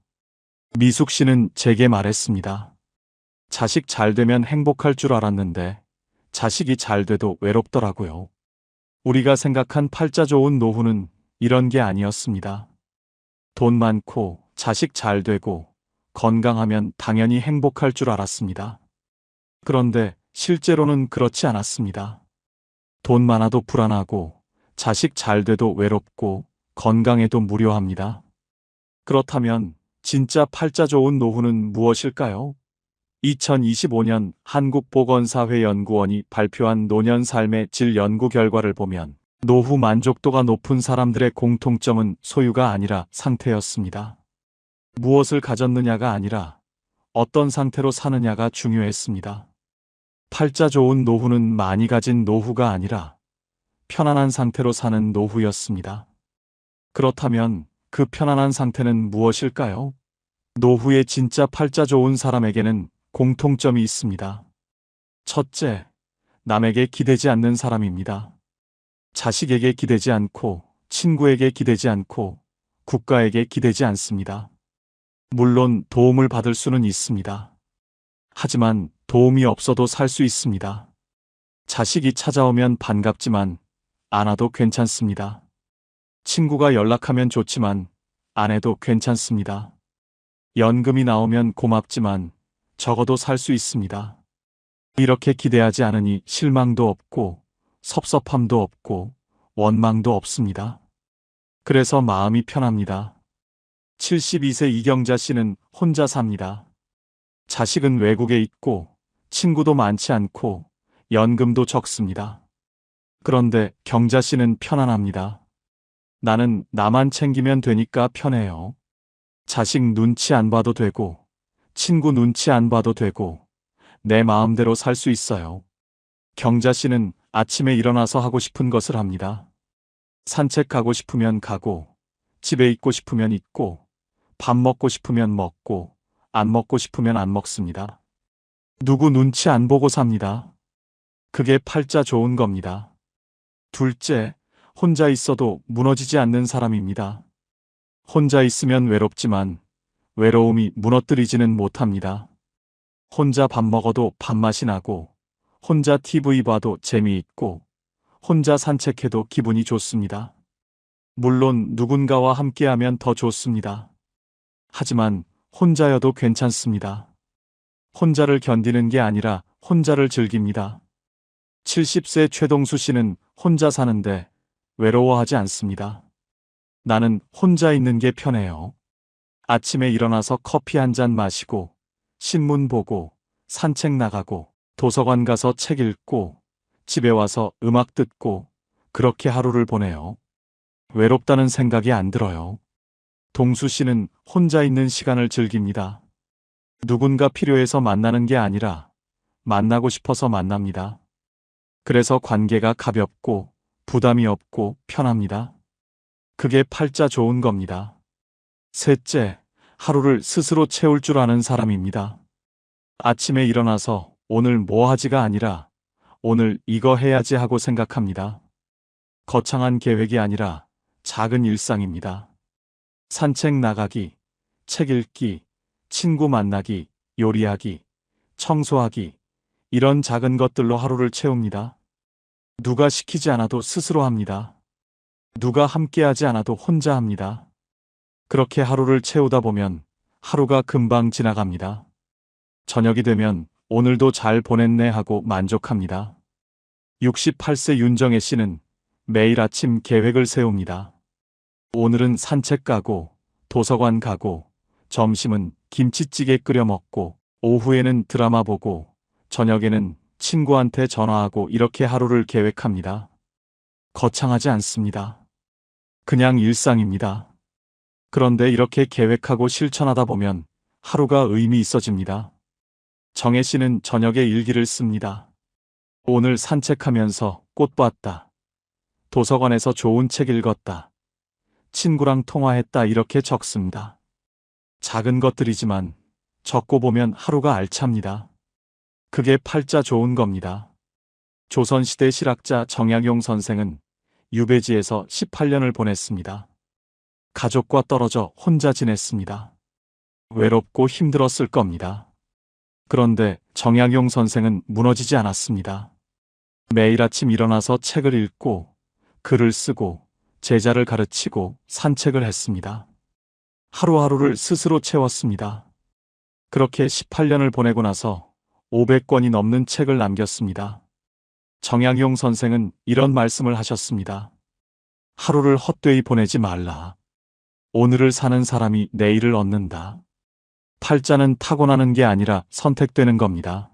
미숙 씨는 제게 말했습니다. 자식 잘 되면 행복할 줄 알았는데 자식이 잘 돼도 외롭더라고요. 우리가 생각한 팔자 좋은 노후는 이런 게 아니었습니다. 돈 많고 자식 잘 되고 건강하면 당연히 행복할 줄 알았습니다. 그런데 실제로는 그렇지 않았습니다. 돈 많아도 불안하고 자식 잘 돼도 외롭고 건강해도 무료합니다. 그렇다면 진짜 팔자 좋은 노후는 무엇일까요? 2025년 한국보건사회연구원이 발표한 노년 삶의 질 연구 결과를 보면 노후 만족도가 높은 사람들의 공통점은 소유가 아니라 상태였습니다. 무엇을 가졌느냐가 아니라 어떤 상태로 사느냐가 중요했습니다. 팔자 좋은 노후는 많이 가진 노후가 아니라 편안한 상태로 사는 노후였습니다. 그렇다면 그 편안한 상태는 무엇일까요? 노후에 진짜 팔자 좋은 사람에게는 공통점이 있습니다. 첫째, 남에게 기대지 않는 사람입니다. 자식에게 기대지 않고, 친구에게 기대지 않고, 국가에게 기대지 않습니다. 물론 도움을 받을 수는 있습니다. 하지만 도움이 없어도 살 수 있습니다. 자식이 찾아오면 반갑지만 안 와도 괜찮습니다. 친구가 연락하면 좋지만 안 해도 괜찮습니다. 연금이 나오면 고맙지만 적어도 살 수 있습니다. 이렇게 기대하지 않으니 실망도 없고 섭섭함도 없고 원망도 없습니다. 그래서 마음이 편합니다. 72세 이경자 씨는 혼자 삽니다. 자식은 외국에 있고 친구도 많지 않고 연금도 적습니다. 그런데 경자 씨는 편안합니다. 나는 나만 챙기면 되니까 편해요. 자식 눈치 안 봐도 되고 친구 눈치 안 봐도 되고 내 마음대로 살 수 있어요. 경자 씨는 아침에 일어나서 하고 싶은 것을 합니다. 산책하고 싶으면 가고 집에 있고 싶으면 있고 밥 먹고 싶으면 먹고 안 먹고 싶으면 안 먹습니다. 누구 눈치 안 보고 삽니다. 그게 팔자 좋은 겁니다. 둘째, 혼자 있어도 무너지지 않는 사람입니다. 혼자 있으면 외롭지만 외로움이 무너뜨리지는 못합니다. 혼자 밥 먹어도 밥맛이 나고 혼자 TV 봐도 재미있고 혼자 산책해도 기분이 좋습니다. 물론 누군가와 함께하면 더 좋습니다. 하지만 혼자여도 괜찮습니다. 혼자를 견디는 게 아니라 혼자를 즐깁니다. 70세 최동수 씨는 혼자 사는데 외로워하지 않습니다. 나는 혼자 있는 게 편해요. 아침에 일어나서 커피 한 잔 마시고, 신문 보고, 산책 나가고, 도서관 가서 책 읽고, 집에 와서 음악 듣고, 그렇게 하루를 보내요. 외롭다는 생각이 안 들어요. 동수 씨는 혼자 있는 시간을 즐깁니다. 누군가 필요해서 만나는 게 아니라 만나고 싶어서 만납니다. 그래서 관계가 가볍고 부담이 없고 편합니다. 그게 팔자 좋은 겁니다. 셋째, 하루를 스스로 채울 줄 아는 사람입니다. 아침에 일어나서 오늘 뭐 하지가 아니라 오늘 이거 해야지 하고 생각합니다. 거창한 계획이 아니라 작은 일상입니다. 산책 나가기, 책 읽기, 친구 만나기, 요리하기, 청소하기, 이런 작은 것들로 하루를 채웁니다. 누가 시키지 않아도 스스로 합니다. 누가 함께하지 않아도 혼자 합니다. 그렇게 하루를 채우다 보면 하루가 금방 지나갑니다. 저녁이 되면 오늘도 잘 보냈네 하고 만족합니다. 68세 윤정혜 씨는 매일 아침 계획을 세웁니다. 오늘은 산책 가고, 도서관 가고, 점심은 김치찌개 끓여 먹고, 오후에는 드라마 보고, 저녁에는 친구한테 전화하고 이렇게 하루를 계획합니다. 거창하지 않습니다. 그냥 일상입니다. 그런데 이렇게 계획하고 실천하다 보면 하루가 의미 있어집니다. 정혜 씨는 저녁에 일기를 씁니다. 오늘 산책하면서 꽃 봤다. 도서관에서 좋은 책 읽었다. 친구랑 통화했다 이렇게 적습니다. 작은 것들이지만 적고 보면 하루가 알찹니다. 그게 팔자 좋은 겁니다. 조선시대 실학자 정약용 선생은 유배지에서 18년을 보냈습니다. 가족과 떨어져 혼자 지냈습니다. 외롭고 힘들었을 겁니다. 그런데 정약용 선생은 무너지지 않았습니다. 매일 아침 일어나서 책을 읽고 글을 쓰고 제자를 가르치고 산책을 했습니다. 하루하루를 스스로 채웠습니다. 그렇게 18년을 보내고 나서 500권이 넘는 책을 남겼습니다. 정약용 선생은 이런 말씀을 하셨습니다. 하루를 헛되이 보내지 말라. 오늘을 사는 사람이 내일을 얻는다. 팔자는 타고나는 게 아니라 선택되는 겁니다.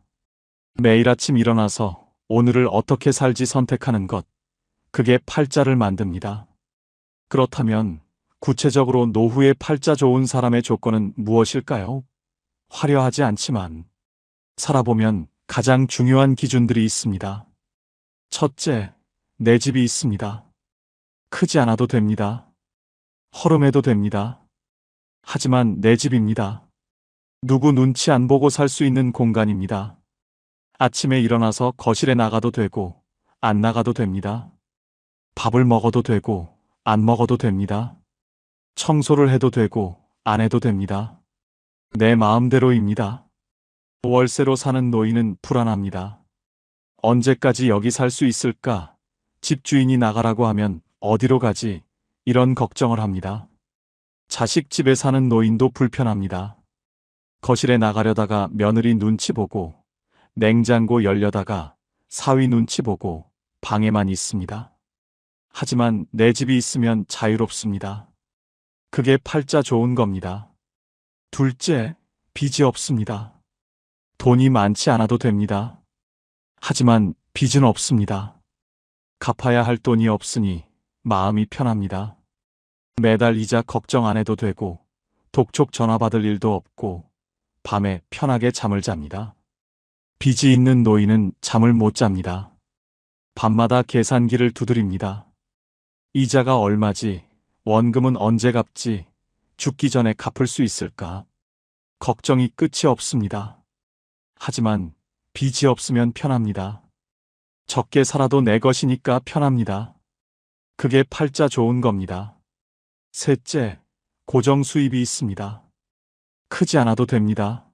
매일 아침 일어나서 오늘을 어떻게 살지 선택하는 것, 그게 팔자를 만듭니다. 그렇다면 구체적으로 노후에 팔자 좋은 사람의 조건은 무엇일까요? 화려하지 않지만 살아보면 가장 중요한 기준들이 있습니다. 첫째, 내 집이 있습니다. 크지 않아도 됩니다. 허름해도 됩니다. 하지만 내 집입니다. 누구 눈치 안 보고 살 수 있는 공간입니다. 아침에 일어나서 거실에 나가도 되고 안 나가도 됩니다. 밥을 먹어도 되고 안 먹어도 됩니다. 청소를 해도 되고 안 해도 됩니다. 내 마음대로입니다. 월세로 사는 노인은 불안합니다. 언제까지 여기 살 수 있을까? 집주인이 나가라고 하면 어디로 가지? 이런 걱정을 합니다. 자식 집에 사는 노인도 불편합니다. 거실에 나가려다가 며느리 눈치 보고 냉장고 열려다가 사위 눈치 보고 방에만 있습니다. 하지만 내 집이 있으면 자유롭습니다. 그게 팔자 좋은 겁니다. 둘째, 빚이 없습니다. 돈이 많지 않아도 됩니다. 하지만 빚은 없습니다. 갚아야 할 돈이 없으니 마음이 편합니다. 매달 이자 걱정 안 해도 되고 독촉 전화 받을 일도 없고 밤에 편하게 잠을 잡니다. 빚이 있는 노인은 잠을 못 잡니다. 밤마다 계산기를 두드립니다. 이자가 얼마지? 원금은 언제 갚지? 죽기 전에 갚을 수 있을까? 걱정이 끝이 없습니다. 하지만 빚이 없으면 편합니다. 적게 살아도 내 것이니까 편합니다. 그게 팔자 좋은 겁니다. 셋째, 고정 수입이 있습니다. 크지 않아도 됩니다.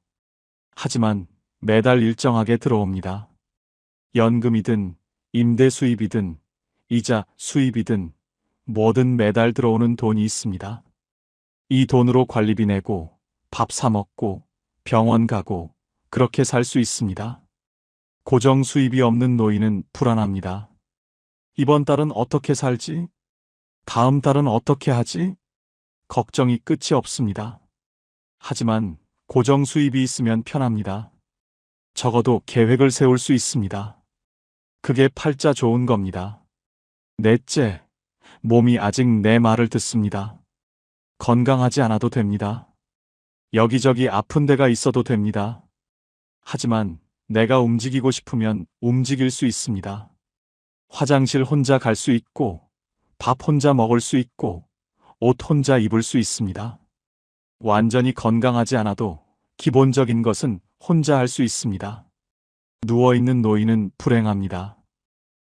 하지만 매달 일정하게 들어옵니다. 연금이든 임대 수입이든 이자 수입이든 뭐든 매달 들어오는 돈이 있습니다. 이 돈으로 관리비 내고 밥 사 먹고 병원 가고 그렇게 살 수 있습니다. 고정 수입이 없는 노인은 불안합니다. 이번 달은 어떻게 살지? 다음 달은 어떻게 하지? 걱정이 끝이 없습니다. 하지만 고정 수입이 있으면 편합니다. 적어도 계획을 세울 수 있습니다. 그게 팔자 좋은 겁니다. 넷째, 몸이 아직 내 말을 듣습니다. 건강하지 않아도 됩니다. 여기저기 아픈 데가 있어도 됩니다. 하지만 내가 움직이고 싶으면 움직일 수 있습니다. 화장실 혼자 갈 수 있고, 밥 혼자 먹을 수 있고, 옷 혼자 입을 수 있습니다. 완전히 건강하지 않아도 기본적인 것은 혼자 할 수 있습니다. 누워있는 노인은 불행합니다.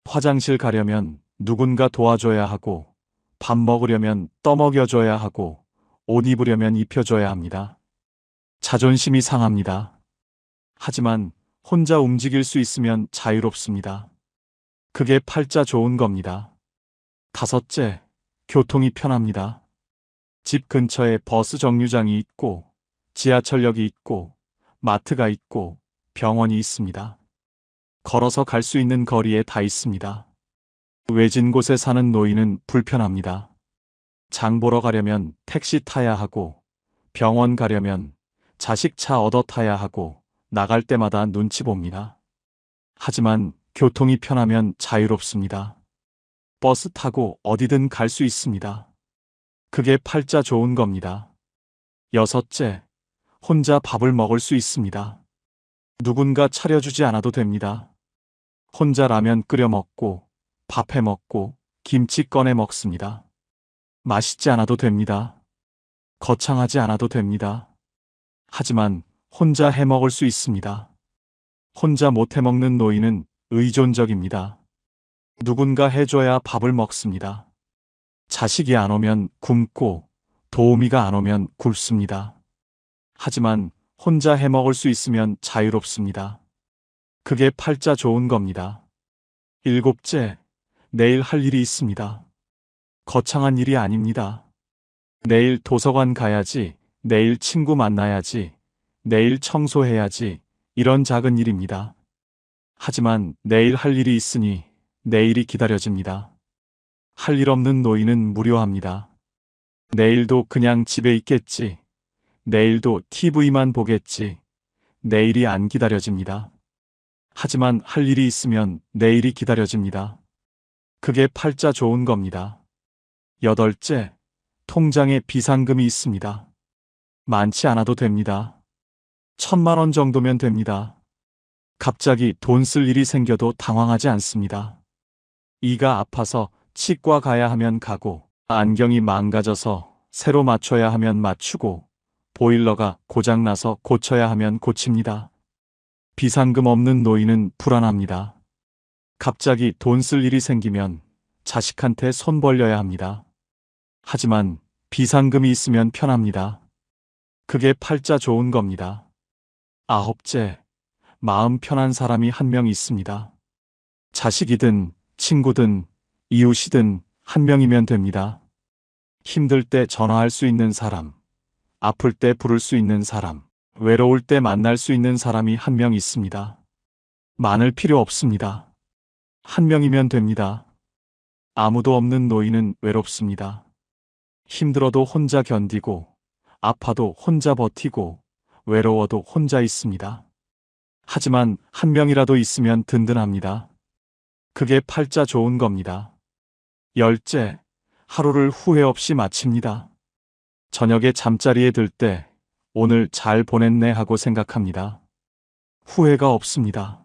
화장실 가려면 누군가 도와줘야 하고, 밥 먹으려면 떠먹여줘야 하고, 옷 입으려면 입혀줘야 합니다. 자존심이 상합니다. 하지만 혼자 움직일 수 있으면 자유롭습니다. 그게 팔자 좋은 겁니다. 다섯째, 교통이 편합니다. 집 근처에 버스 정류장이 있고, 지하철역이 있고, 마트가 있고, 병원이 있습니다. 걸어서 갈 수 있는 거리에 다 있습니다. 외진 곳에 사는 노인은 불편합니다. 장 보러 가려면 택시 타야 하고, 병원 가려면 자식 차 얻어 타야 하고, 나갈 때마다 눈치 봅니다. 하지만 교통이 편하면 자유롭습니다. 버스 타고 어디든 갈 수 있습니다. 그게 팔자 좋은 겁니다. 여섯째, 혼자 밥을 먹을 수 있습니다. 누군가 차려주지 않아도 됩니다. 혼자 라면 끓여 먹고, 밥 해 먹고, 김치 꺼내 먹습니다. 맛있지 않아도 됩니다. 거창하지 않아도 됩니다. 하지만 혼자 해 먹을 수 있습니다. 혼자 못 해 먹는 노인은 의존적입니다. 누군가 해줘야 밥을 먹습니다. 자식이 안 오면 굶고 도우미가 안 오면 굶습니다. 하지만 혼자 해 먹을 수 있으면 자유롭습니다. 그게 팔자 좋은 겁니다. 일곱째, 내일 할 일이 있습니다. 거창한 일이 아닙니다. 내일 도서관 가야지, 내일 친구 만나야지, 내일 청소해야지, 이런 작은 일입니다. 하지만 내일 할 일이 있으니 내일이 기다려집니다. 할 일 없는 노인은 무료합니다. 내일도 그냥 집에 있겠지. 내일도 TV만 보겠지. 내일이 안 기다려집니다. 하지만 할 일이 있으면 내일이 기다려집니다. 그게 팔자 좋은 겁니다. 여덟째, 통장에 비상금이 있습니다. 많지 않아도 됩니다. 1,000만 원 정도면 됩니다. 갑자기 돈 쓸 일이 생겨도 당황하지 않습니다. 이가 아파서 치과 가야 하면 가고, 안경이 망가져서 새로 맞춰야 하면 맞추고, 보일러가 고장나서 고쳐야 하면 고칩니다. 비상금 없는 노인은 불안합니다. 갑자기 돈 쓸 일이 생기면 자식한테 손 벌려야 합니다. 하지만 비상금이 있으면 편합니다. 그게 팔자 좋은 겁니다. 아홉째, 마음 편한 사람이 한 명 있습니다. 자식이든 친구든 이웃이든 한 명이면 됩니다. 힘들 때 전화할 수 있는 사람, 아플 때 부를 수 있는 사람, 외로울 때 만날 수 있는 사람이 한 명 있습니다. 많을 필요 없습니다. 한 명이면 됩니다. 아무도 없는 노인은 외롭습니다. 힘들어도 혼자 견디고, 아파도 혼자 버티고, 외로워도 혼자 있습니다. 하지만 한 명이라도 있으면 든든합니다. 그게 팔자 좋은 겁니다. 열째, 하루를 후회 없이 마칩니다. 저녁에 잠자리에 들 때 오늘 잘 보냈네 하고 생각합니다. 후회가 없습니다.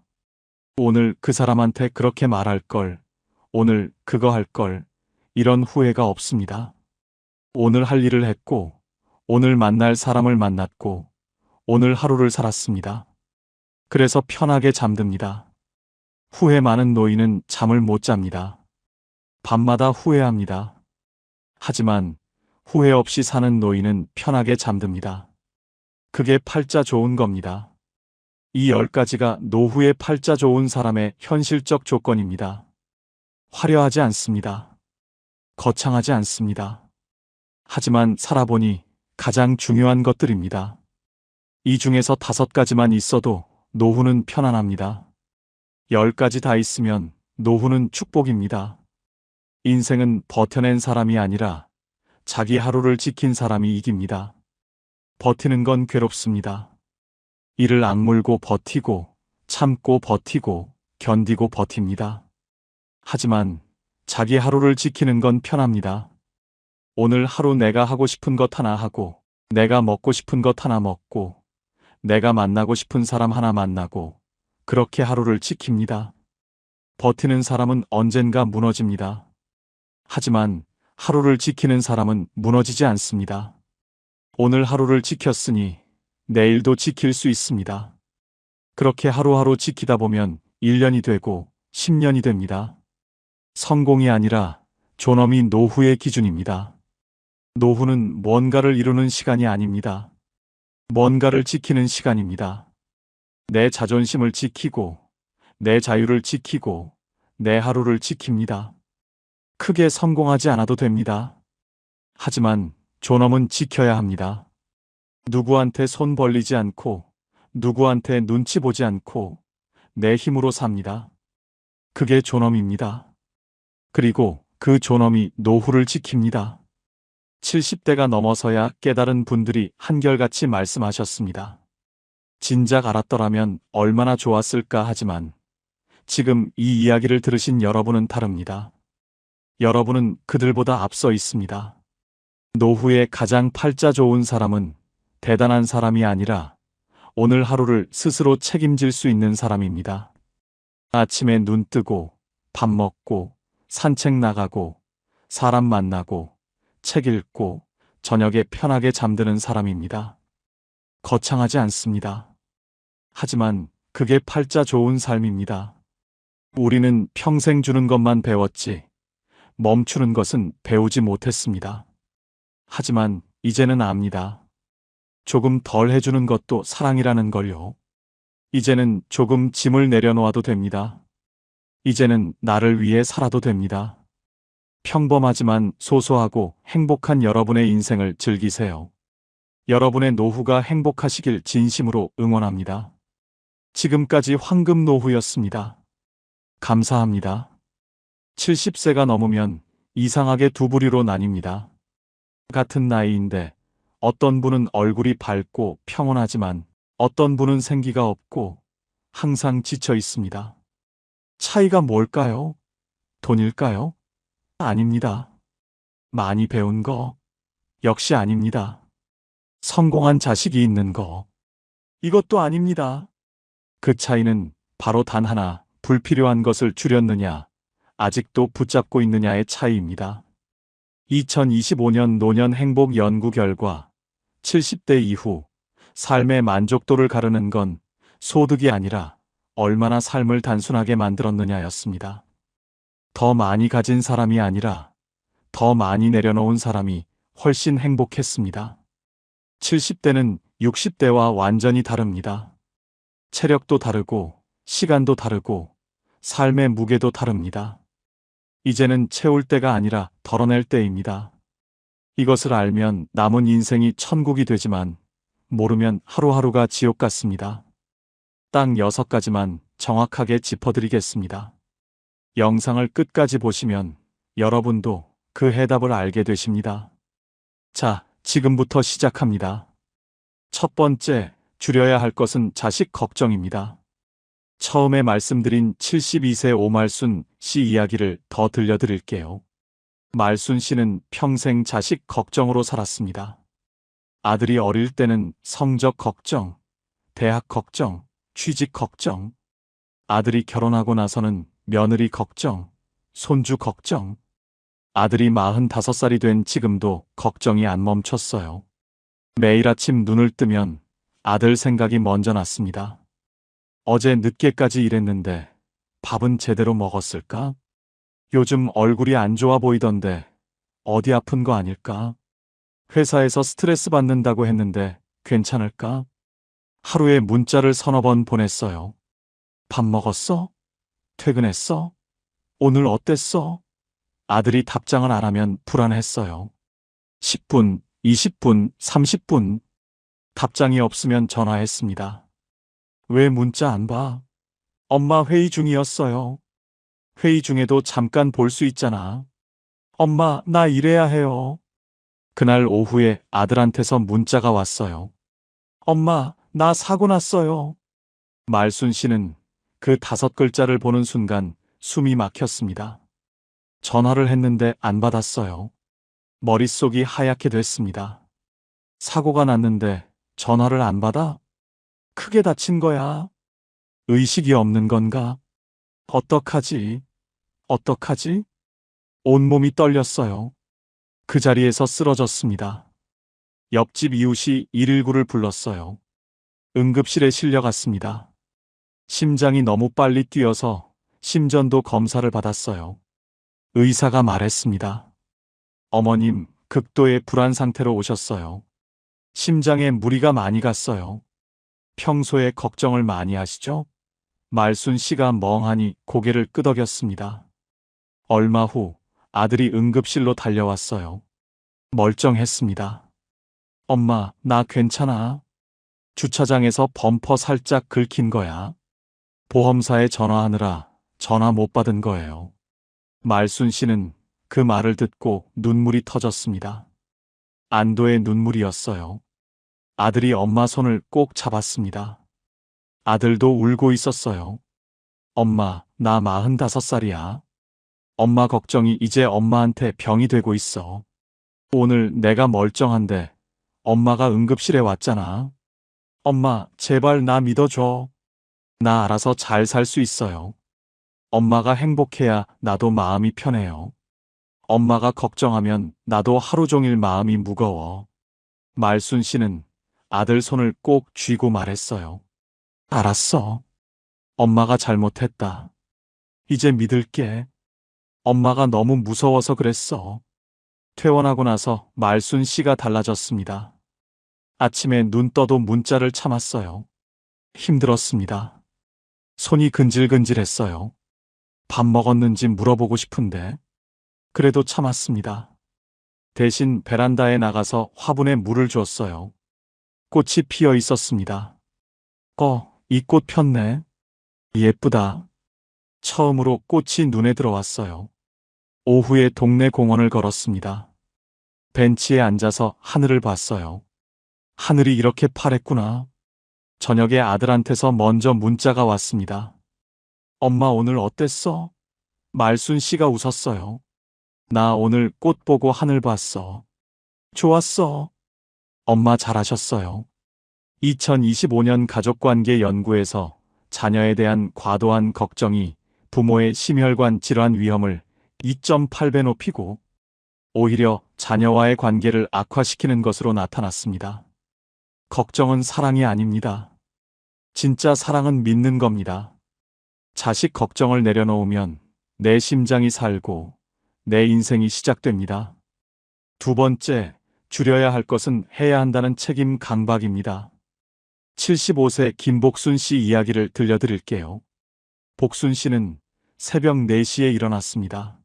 오늘 그 사람한테 그렇게 말할 걸, 오늘 그거 할 걸, 이런 후회가 없습니다. 오늘 할 일을 했고, 오늘 만날 사람을 만났고, 오늘 하루를 살았습니다. 그래서 편하게 잠듭니다. 후회 많은 노인은 잠을 못 잡니다. 밤마다 후회합니다. 하지만 후회 없이 사는 노인은 편하게 잠듭니다. 그게 팔자 좋은 겁니다. 이 10가지가 노후에 팔자 좋은 사람의 현실적 조건입니다. 화려하지 않습니다. 거창하지 않습니다. 하지만 살아보니 가장 중요한 것들입니다. 이 중에서 5가지만 있어도 노후는 편안합니다. 10가지 다 있으면 노후는 축복입니다. 인생은 버텨낸 사람이 아니라 자기 하루를 지킨 사람이 이깁니다. 버티는 건 괴롭습니다. 이를 악물고 버티고 참고 버티고 견디고 버팁니다. 하지만 자기 하루를 지키는 건 편합니다. 오늘 하루 내가 하고 싶은 것 하나 하고, 내가 먹고 싶은 것 하나 먹고, 내가 만나고 싶은 사람 하나 만나고, 그렇게 하루를 지킵니다. 버티는 사람은 언젠가 무너집니다. 하지만 하루를 지키는 사람은 무너지지 않습니다. 오늘 하루를 지켰으니 내일도 지킬 수 있습니다. 그렇게 하루하루 지키다 보면 1년이 되고 10년이 됩니다. 성공이 아니라 존엄이 노후의 기준입니다. 노후는 뭔가를 이루는 시간이 아닙니다. 뭔가를 지키는 시간입니다. 내 자존심을 지키고, 내 자유를 지키고, 내 하루를 지킵니다. 크게 성공하지 않아도 됩니다. 하지만 존엄은 지켜야 합니다. 누구한테 손 벌리지 않고, 누구한테 눈치 보지 않고, 내 힘으로 삽니다. 그게 존엄입니다. 그리고 그 존엄이 노후를 지킵니다. 70대가 넘어서야 깨달은 분들이 한결같이 말씀하셨습니다. 진작 알았더라면 얼마나 좋았을까 하지만 지금 이 이야기를 들으신 여러분은 다릅니다. 여러분은 그들보다 앞서 있습니다. 노후에 가장 팔자 좋은 사람은 대단한 사람이 아니라 오늘 하루를 스스로 책임질 수 있는 사람입니다. 아침에 눈 뜨고 밥 먹고 산책 나가고 사람 만나고 책 읽고 저녁에 편하게 잠드는 사람입니다. 거창하지 않습니다. 하지만 그게 팔자 좋은 삶입니다. 우리는 평생 주는 것만 배웠지 멈추는 것은 배우지 못했습니다. 하지만 이제는 압니다. 조금 덜 해주는 것도 사랑이라는 걸요. 이제는 조금 짐을 내려놓아도 됩니다. 이제는 나를 위해 살아도 됩니다. 평범하지만 소소하고 행복한 여러분의 인생을 즐기세요. 여러분의 노후가 행복하시길 진심으로 응원합니다. 지금까지 황금 노후였습니다. 감사합니다. 70세가 넘으면 이상하게 두 부류로 나뉩니다. 같은 나이인데 어떤 분은 얼굴이 밝고 평온하지만 어떤 분은 생기가 없고 항상 지쳐 있습니다. 차이가 뭘까요? 돈일까요? 아닙니다. 많이 배운 거? 역시 아닙니다. 성공한 자식이 있는 거? 이것도 아닙니다. 그 차이는 바로 단 하나, 불필요한 것을 줄였느냐, 아직도 붙잡고 있느냐의 차이입니다. 2025년 노년 행복 연구 결과 70대 이후 삶의 만족도를 가르는 건 소득이 아니라 얼마나 삶을 단순하게 만들었느냐였습니다. 더 많이 가진 사람이 아니라 더 많이 내려놓은 사람이 훨씬 행복했습니다. 70대는 60대와 완전히 다릅니다. 체력도 다르고 시간도 다르고 삶의 무게도 다릅니다. 이제는 채울 때가 아니라 덜어낼 때입니다. 이것을 알면 남은 인생이 천국이 되지만 모르면 하루하루가 지옥 같습니다. 딱 6가지만 정확하게 짚어드리겠습니다. 영상을 끝까지 보시면 여러분도 그 해답을 알게 되십니다. 자, 지금부터 시작합니다. 첫 번째, 줄여야 할 것은 자식 걱정입니다. 처음에 말씀드린 72세 오말순 씨 이야기를 더 들려드릴게요. 말순 씨는 평생 자식 걱정으로 살았습니다. 아들이 어릴 때는 성적 걱정, 대학 걱정, 취직 걱정, 아들이 결혼하고 나서는 며느리 걱정, 손주 걱정, 아들이 45살이 된 지금도 걱정이 안 멈췄어요. 매일 아침 눈을 뜨면 아들 생각이 먼저 났습니다. 어제 늦게까지 일했는데 밥은 제대로 먹었을까? 요즘 얼굴이 안 좋아 보이던데 어디 아픈 거 아닐까? 회사에서 스트레스 받는다고 했는데 괜찮을까? 하루에 문자를 서너 번 보냈어요. 밥 먹었어? 퇴근했어? 오늘 어땠어? 아들이 답장을 안 하면 불안했어요. 10분, 20분, 30분. 답장이 없으면 전화했습니다. 왜 문자 안 봐? 엄마 회의 중이었어요. 회의 중에도 잠깐 볼 수 있잖아. 엄마, 나 일해야 해요. 그날 오후에 아들한테서 문자가 왔어요. 엄마, 나 사고 났어요. 말순 씨는 그 5글자를 보는 순간 숨이 막혔습니다. 전화를 했는데 안 받았어요. 머릿속이 하얗게 됐습니다. 사고가 났는데 전화를 안 받아? 크게 다친 거야. 의식이 없는 건가? 어떡하지? 어떡하지? 온몸이 떨렸어요. 그 자리에서 쓰러졌습니다. 옆집 이웃이 119를 불렀어요. 응급실에 실려갔습니다. 심장이 너무 빨리 뛰어서 심전도 검사를 받았어요. 의사가 말했습니다. 어머님, 극도의 불안 상태로 오셨어요. 심장에 무리가 많이 갔어요. 평소에 걱정을 많이 하시죠? 말순 씨가 멍하니 고개를 끄덕였습니다. 얼마 후 아들이 응급실로 달려왔어요. 멀쩡했습니다. 엄마, 나 괜찮아. 주차장에서 범퍼 살짝 긁힌 거야. 보험사에 전화하느라 전화 못 받은 거예요. 말순 씨는 그 말을 듣고 눈물이 터졌습니다. 안도의 눈물이었어요. 아들이 엄마 손을 꼭 잡았습니다. 아들도 울고 있었어요. 엄마, 나 45살이야. 엄마 걱정이 이제 엄마한테 병이 되고 있어. 오늘 내가 멀쩡한데 엄마가 응급실에 왔잖아. 엄마, 제발 나 믿어줘. 나 알아서 잘 살 수 있어요. 엄마가 행복해야 나도 마음이 편해요. 엄마가 걱정하면 나도 하루 종일 마음이 무거워. 말순 씨는 아들 손을 꼭 쥐고 말했어요. 알았어. 엄마가 잘못했다. 이제 믿을게. 엄마가 너무 무서워서 그랬어. 퇴원하고 나서 말순 씨가 달라졌습니다. 아침에 눈 떠도 문자를 참았어요. 힘들었습니다. 손이 근질근질했어요. 밥 먹었는지 물어보고 싶은데 그래도 참았습니다. 대신 베란다에 나가서 화분에 물을 줬어요. 꽃이 피어 있었습니다. 이 꽃 폈네. 예쁘다. 처음으로 꽃이 눈에 들어왔어요. 오후에 동네 공원을 걸었습니다. 벤치에 앉아서 하늘을 봤어요. 하늘이 이렇게 파랬구나. 저녁에 아들한테서 먼저 문자가 왔습니다. 엄마 오늘 어땠어? 말순 씨가 웃었어요. 나 오늘 꽃 보고 하늘 봤어. 좋았어. 엄마 잘하셨어요. 2025년 가족관계 연구에서 자녀에 대한 과도한 걱정이 부모의 심혈관 질환 위험을 2.8배 높이고 오히려 자녀와의 관계를 악화시키는 것으로 나타났습니다. 걱정은 사랑이 아닙니다. 진짜 사랑은 믿는 겁니다. 자식 걱정을 내려놓으면 내 심장이 살고 내 인생이 시작됩니다. 두 번째, 줄여야 할 것은 해야 한다는 책임 강박입니다. 75세 김복순 씨 이야기를 들려드릴게요. 복순 씨는 새벽 4시에 일어났습니다.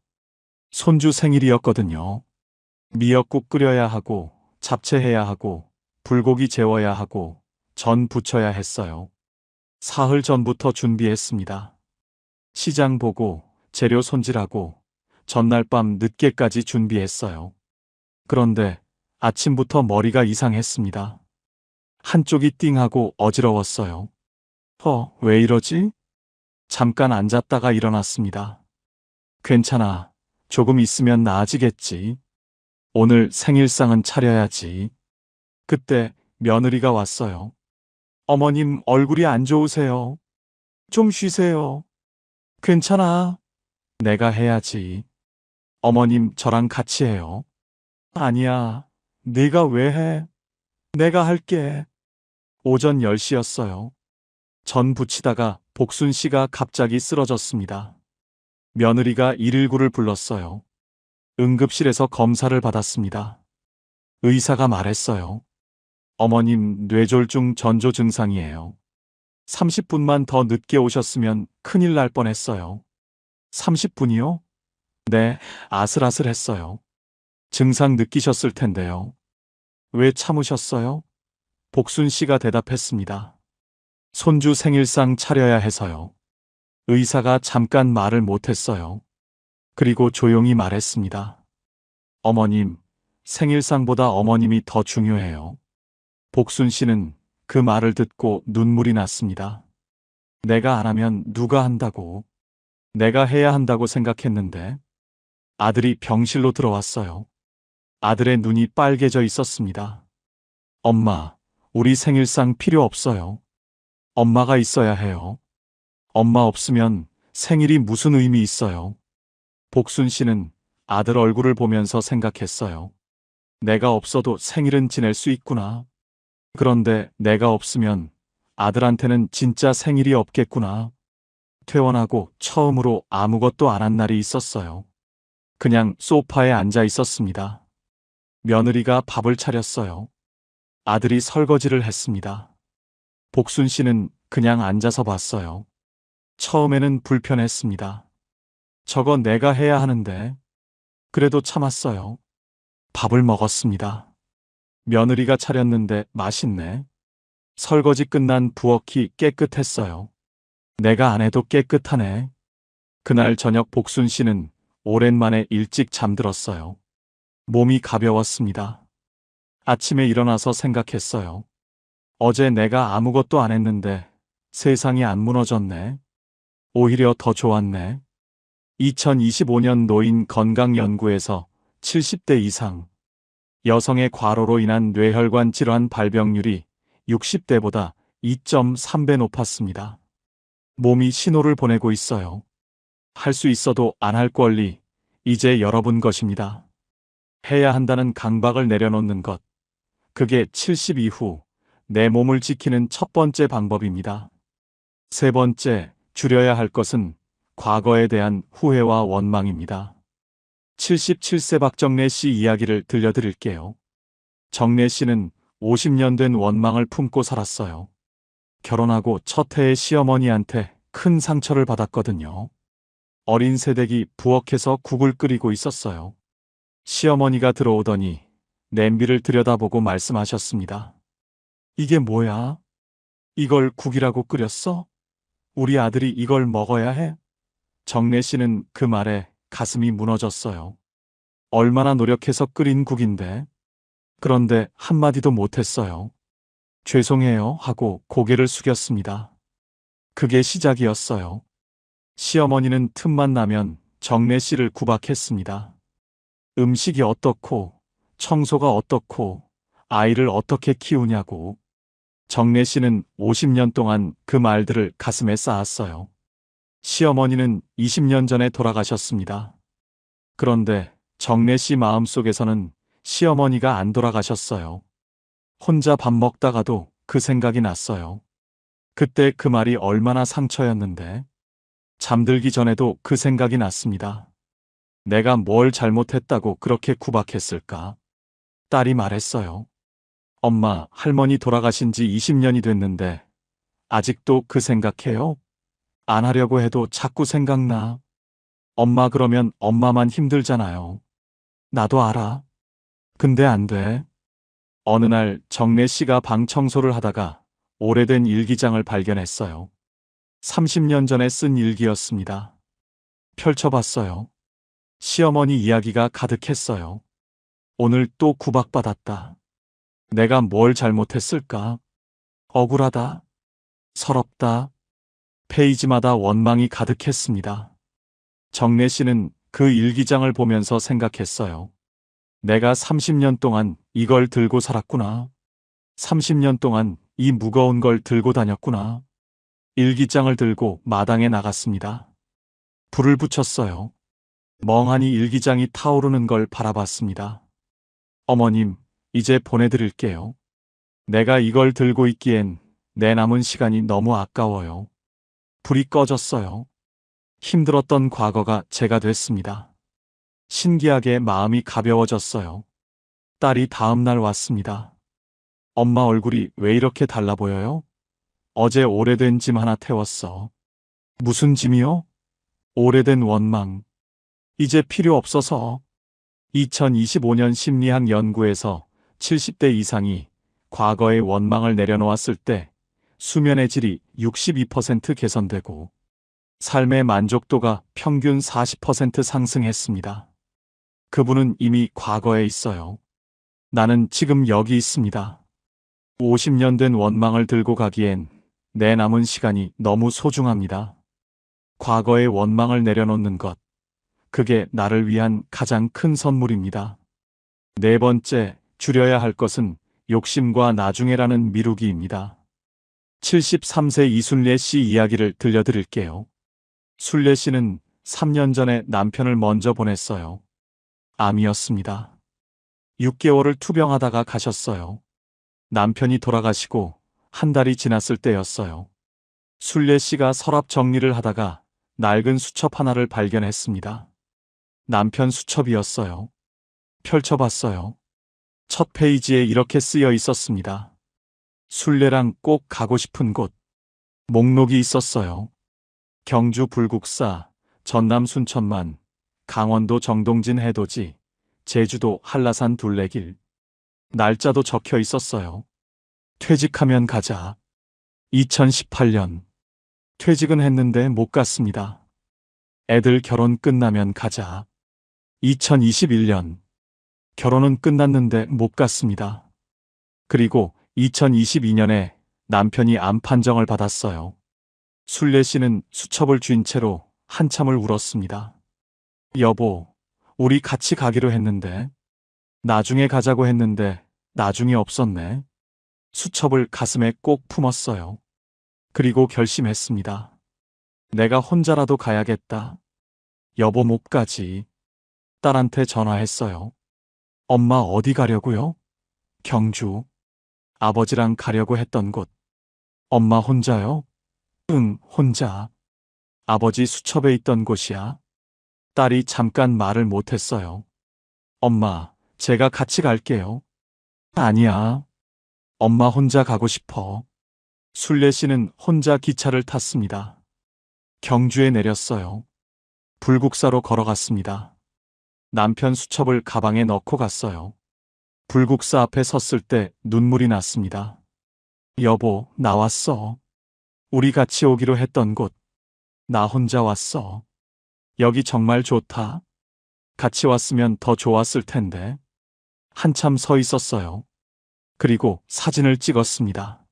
손주 생일이었거든요. 미역국 끓여야 하고, 잡채해야 하고, 불고기 재워야 하고, 전 부쳐야 했어요. 사흘 전부터 준비했습니다. 시장 보고, 재료 손질하고, 전날 밤 늦게까지 준비했어요. 그런데 아침부터 머리가 이상했습니다. 한쪽이 띵하고 어지러웠어요. 왜 이러지? 잠깐 앉았다가 일어났습니다. 괜찮아. 조금 있으면 나아지겠지. 오늘 생일상은 차려야지. 그때 며느리가 왔어요. 어머님 얼굴이 안 좋으세요. 좀 쉬세요. 괜찮아. 내가 해야지. 어머님 저랑 같이 해요. 아니야. 네가 왜 해? 내가 할게. 오전 10시였어요. 전 부치다가 복순 씨가 갑자기 쓰러졌습니다. 며느리가 119를 불렀어요. 응급실에서 검사를 받았습니다. 의사가 말했어요. 어머님 뇌졸중 전조 증상이에요. 30분만 더 늦게 오셨으면 큰일 날 뻔했어요. 30분이요? 네, 아슬아슬했어요. 증상 느끼셨을 텐데요. 왜 참으셨어요? 복순 씨가 대답했습니다. 손주 생일상 차려야 해서요. 의사가 잠깐 말을 못했어요. 그리고 조용히 말했습니다. 어머님, 생일상보다 어머님이 더 중요해요. 복순 씨는 그 말을 듣고 눈물이 났습니다. 내가 안 하면 누가 한다고? 내가 해야 한다고 생각했는데 아들이 병실로 들어왔어요. 아들의 눈이 빨개져 있었습니다. 엄마, 우리 생일상 필요 없어요. 엄마가 있어야 해요. 엄마 없으면 생일이 무슨 의미 있어요? 복순 씨는 아들 얼굴을 보면서 생각했어요. 내가 없어도 생일은 지낼 수 있구나. 그런데 내가 없으면 아들한테는 진짜 생일이 없겠구나. 퇴원하고 처음으로 아무것도 안 한 날이 있었어요. 그냥 소파에 앉아 있었습니다. 며느리가 밥을 차렸어요. 아들이 설거지를 했습니다. 복순 씨는 그냥 앉아서 봤어요. 처음에는 불편했습니다. 저거 내가 해야 하는데. 그래도 참았어요. 밥을 먹었습니다. 며느리가 차렸는데 맛있네. 설거지 끝난 부엌이 깨끗했어요. 내가 안 해도 깨끗하네. 그날 저녁 복순 씨는 오랜만에 일찍 잠들었어요. 몸이 가벼웠습니다. 아침에 일어나서 생각했어요. 어제 내가 아무것도 안 했는데 세상이 안 무너졌네. 오히려 더 좋았네. 2025년 노인 건강연구에서 70대 이상 여성의 과로로 인한 뇌혈관 질환 발병률이 60대보다 2.3배 높았습니다. 몸이 신호를 보내고 있어요. 할 수 있어도 안 할 권리, 이제 여러분 것입니다. 해야 한다는 강박을 내려놓는 것. 그게 70 이후 내 몸을 지키는 첫 번째 방법입니다. 세 번째, 줄여야 할 것은 과거에 대한 후회와 원망입니다. 77세 박정래 씨 이야기를 들려드릴게요. 정래 씨는 50년 된 원망을 품고 살았어요. 결혼하고 첫 해에 시어머니한테 큰 상처를 받았거든요. 어린 새댁이 부엌에서 국을 끓이고 있었어요. 시어머니가 들어오더니 냄비를 들여다보고 말씀하셨습니다. 이게 뭐야? 이걸 국이라고 끓였어? 우리 아들이 이걸 먹어야 해? 정래 씨는 그 말에 가슴이 무너졌어요. 얼마나 노력해서 끓인 국인데. 그런데 한마디도 못했어요. 죄송해요 하고 고개를 숙였습니다. 그게 시작이었어요. 시어머니는 틈만 나면 정래 씨를 구박했습니다. 음식이 어떻고, 청소가 어떻고, 아이를 어떻게 키우냐고. 정래 씨는 50년 동안 그 말들을 가슴에 쌓았어요. 시어머니는 20년 전에 돌아가셨습니다. 그런데 정래 씨 마음속에서는 시어머니가 안 돌아가셨어요. 혼자 밥 먹다가도 그 생각이 났어요. 그때 그 말이 얼마나 상처였는데. 잠들기 전에도 그 생각이 났습니다. 내가 뭘 잘못했다고 그렇게 구박했을까? 딸이 말했어요. 엄마, 할머니 돌아가신 지 20년이 됐는데 아직도 그 생각해요? 안 하려고 해도 자꾸 생각나. 엄마 그러면 엄마만 힘들잖아요. 나도 알아. 근데 안 돼. 어느 날 정래 씨가 방 청소를 하다가 오래된 일기장을 발견했어요. 30년 전에 쓴 일기였습니다. 펼쳐봤어요. 시어머니 이야기가 가득했어요. 오늘 또 구박받았다. 내가 뭘 잘못했을까? 억울하다. 서럽다. 페이지마다 원망이 가득했습니다. 정래 씨는 그 일기장을 보면서 생각했어요. 내가 30년 동안 이걸 들고 살았구나. 30년 동안 이 무거운 걸 들고 다녔구나. 일기장을 들고 마당에 나갔습니다. 불을 붙였어요. 멍하니 일기장이 타오르는 걸 바라봤습니다. 어머님, 이제 보내드릴게요. 내가 이걸 들고 있기엔 내 남은 시간이 너무 아까워요. 불이 꺼졌어요. 힘들었던 과거가 제가 됐습니다. 신기하게 마음이 가벼워졌어요. 딸이 다음 날 왔습니다. 엄마 얼굴이 왜 이렇게 달라 보여요? 어제 오래된 짐 하나 태웠어. 무슨 짐이요? 오래된 원망. 이제 필요 없어서. 2025년 심리학 연구에서 70대 이상이 과거의 원망을 내려놓았을 때 수면의 질이 62% 개선되고 삶의 만족도가 평균 40% 상승했습니다. 그분은 이미 과거에 있어요. 나는 지금 여기 있습니다. 50년 된 원망을 들고 가기엔 내 남은 시간이 너무 소중합니다. 과거의 원망을 내려놓는 것, 그게 나를 위한 가장 큰 선물입니다. 네 번째, 줄여야 할 것은 욕심과 나중에라는 미루기입니다. 73세 이순례 씨 이야기를 들려드릴게요. 순례 씨는 3년 전에 남편을 먼저 보냈어요. 암이었습니다. 6개월을 투병하다가 가셨어요. 남편이 돌아가시고 한 달이 지났을 때였어요. 순례 씨가 서랍 정리를 하다가 낡은 수첩 하나를 발견했습니다. 남편 수첩이었어요. 펼쳐봤어요. 첫 페이지에 이렇게 쓰여 있었습니다. 순례랑 꼭 가고 싶은 곳. 목록이 있었어요. 경주 불국사, 전남 순천만, 강원도 정동진 해돋이, 제주도 한라산 둘레길. 날짜도 적혀 있었어요. 퇴직하면 가자. 2018년. 퇴직은 했는데 못 갔습니다. 애들 결혼 끝나면 가자. 2021년. 결혼은 끝났는데 못 갔습니다. 그리고 2022년에 남편이 암 판정을 받았어요. 순례 씨는 수첩을 쥔 채로 한참을 울었습니다. 여보, 우리 같이 가기로 했는데, 나중에 가자고 했는데 나중이 없었네. 수첩을 가슴에 꼭 품었어요. 그리고 결심했습니다. 내가 혼자라도 가야겠다. 여보 못 가지. 딸한테 전화했어요. 엄마 어디 가려고요? 경주. 아버지랑 가려고 했던 곳. 엄마 혼자요? 응, 혼자. 아버지 수첩에 있던 곳이야. 딸이 잠깐 말을 못했어요. 엄마, 제가 같이 갈게요. 아니야. 엄마 혼자 가고 싶어. 순례 씨는 혼자 기차를 탔습니다. 경주에 내렸어요. 불국사로 걸어갔습니다. 남편 수첩을 가방에 넣고 갔어요. 불국사 앞에 섰을 때 눈물이 났습니다. 여보, 나왔어. 우리 같이 오기로 했던 곳. 나 혼자 왔어. 여기 정말 좋다. 같이 왔으면 더 좋았을 텐데. 한참 서 있었어요. 그리고 사진을 찍었습니다.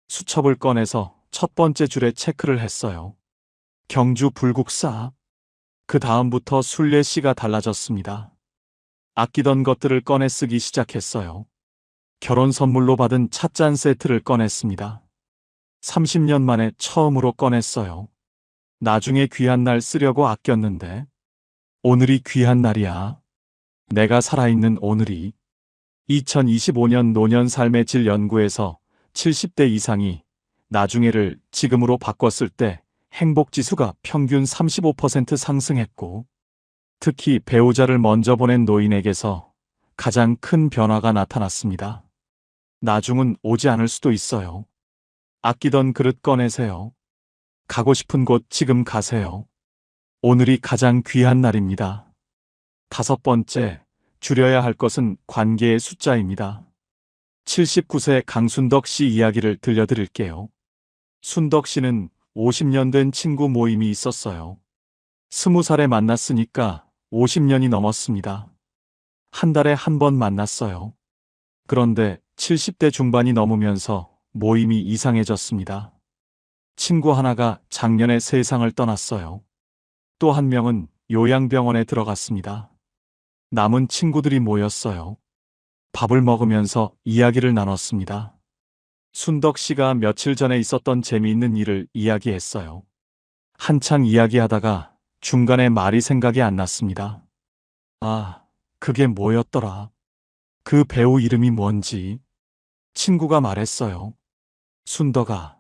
수첩을 꺼내서 첫 번째 줄에 체크를 했어요. 경주 불국사. 그 다음부터 순례 씨가 달라졌습니다. 아끼던 것들을 꺼내 쓰기 시작했어요. 결혼 선물로 받은 찻잔 세트를 꺼냈습니다. 30년 만에 처음으로 꺼냈어요. 나중에 귀한 날 쓰려고 아꼈는데 오늘이 귀한 날이야. 내가 살아있는 오늘이. 2025년 노년 삶의 질 연구에서 70대 이상이 나중에를 지금으로 바꿨을 때 행복지수가 평균 35% 상승했고, 특히 배우자를 먼저 보낸 노인에게서 가장 큰 변화가 나타났습니다. 나중은 오지 않을 수도 있어요. 아끼던 그릇 꺼내세요. 가고 싶은 곳 지금 가세요. 오늘이 가장 귀한 날입니다. 다섯 번째, 줄여야 할 것은 관계의 숫자입니다. 79세 강순덕 씨 이야기를 들려드릴게요. 순덕 씨는 50년 된 친구 모임이 있었어요. 20살에 만났으니까 50년이 넘었습니다. 한 달에 한 번 만났어요. 그런데 70대 중반이 넘으면서 모임이 이상해졌습니다. 친구 하나가 작년에 세상을 떠났어요. 또 한 명은 요양병원에 들어갔습니다. 남은 친구들이 모였어요. 밥을 먹으면서 이야기를 나눴습니다. 순덕 씨가 며칠 전에 있었던 재미있는 일을 이야기했어요. 한창 이야기하다가 중간에 말이 생각이 안 났습니다. 아, 그게 뭐였더라? 그 배우 이름이 뭔지. 친구가 말했어요. 순덕아,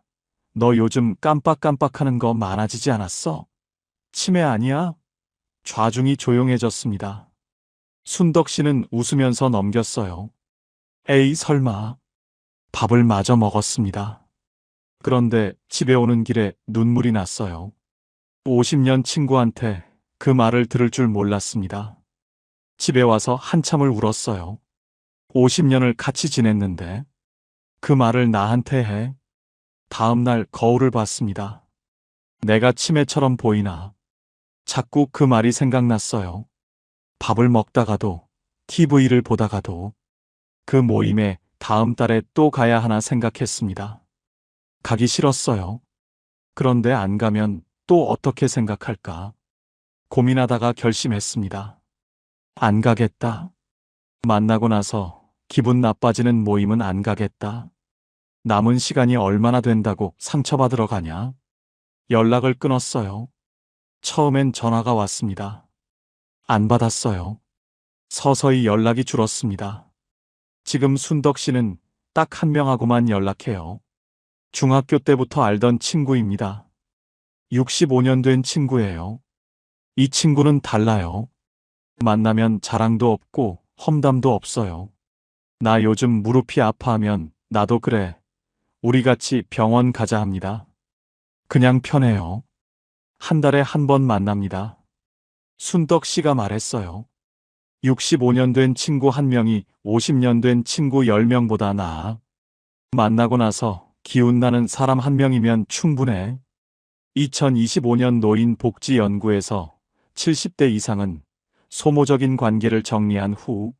너 요즘 깜빡깜빡하는 거 많아지지 않았어? 치매 아니야? 좌중이 조용해졌습니다. 순덕 씨는 웃으면서 넘겼어요. 에이, 설마. 밥을 마저 먹었습니다. 그런데 집에 오는 길에 눈물이 났어요. 50년 친구한테 그 말을 들을 줄 몰랐습니다. 집에 와서 한참을 울었어요. 50년을 같이 지냈는데 그 말을 나한테 해. 다음 날 거울을 봤습니다. 내가 치매처럼 보이나. 자꾸 그 말이 생각났어요. 밥을 먹다가도, TV를 보다가도, 그 모임에 다음 달에 또 가야 하나 생각했습니다. 가기 싫었어요. 그런데 안 가면 또 어떻게 생각할까? 고민하다가 결심했습니다. 안 가겠다. 만나고 나서 기분 나빠지는 모임은 안 가겠다. 남은 시간이 얼마나 된다고 상처받으러 가냐? 연락을 끊었어요. 처음엔 전화가 왔습니다. 안 받았어요. 서서히 연락이 줄었습니다. 지금 순덕 씨는 딱 한 명하고만 연락해요. 중학교 때부터 알던 친구입니다. 65년 된 친구예요. 이 친구는 달라요. 만나면 자랑도 없고 험담도 없어요. 나 요즘 무릎이 아파하면 나도 그래. 우리 같이 병원 가자 합니다. 그냥 편해요. 한 달에 한 번 만납니다. 순덕 씨가 말했어요. 65년 된 친구 한 명이 50년 된 친구 10명보다 나아. 만나고 나서 기운 나는 사람 한 명이면 충분해. 2025년 노인복지연구에서 70대 이상은 소모적인 관계를 정리한 후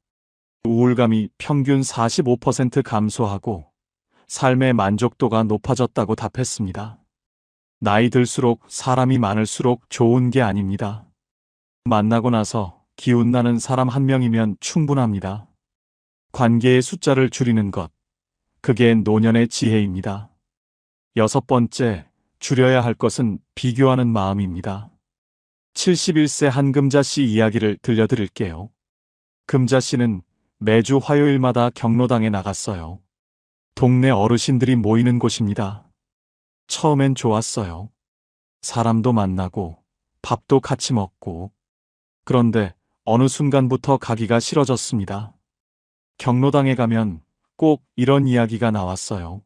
우울감이 평균 45% 감소하고 삶의 만족도가 높아졌다고 답했습니다. 나이 들수록 사람이 많을수록 좋은 게 아닙니다. 만나고 나서 기운 나는 사람 한 명이면 충분합니다. 관계의 숫자를 줄이는 것, 그게 노년의 지혜입니다. 6번째, 줄여야 할 것은 비교하는 마음입니다. 71세 한금자 씨 이야기를 들려드릴게요. 금자 씨는 매주 화요일마다 경로당에 나갔어요. 동네 어르신들이 모이는 곳입니다. 처음엔 좋았어요. 사람도 만나고 밥도 같이 먹고. 그런데 어느 순간부터 가기가 싫어졌습니다. 경로당에 가면 꼭 이런 이야기가 나왔어요.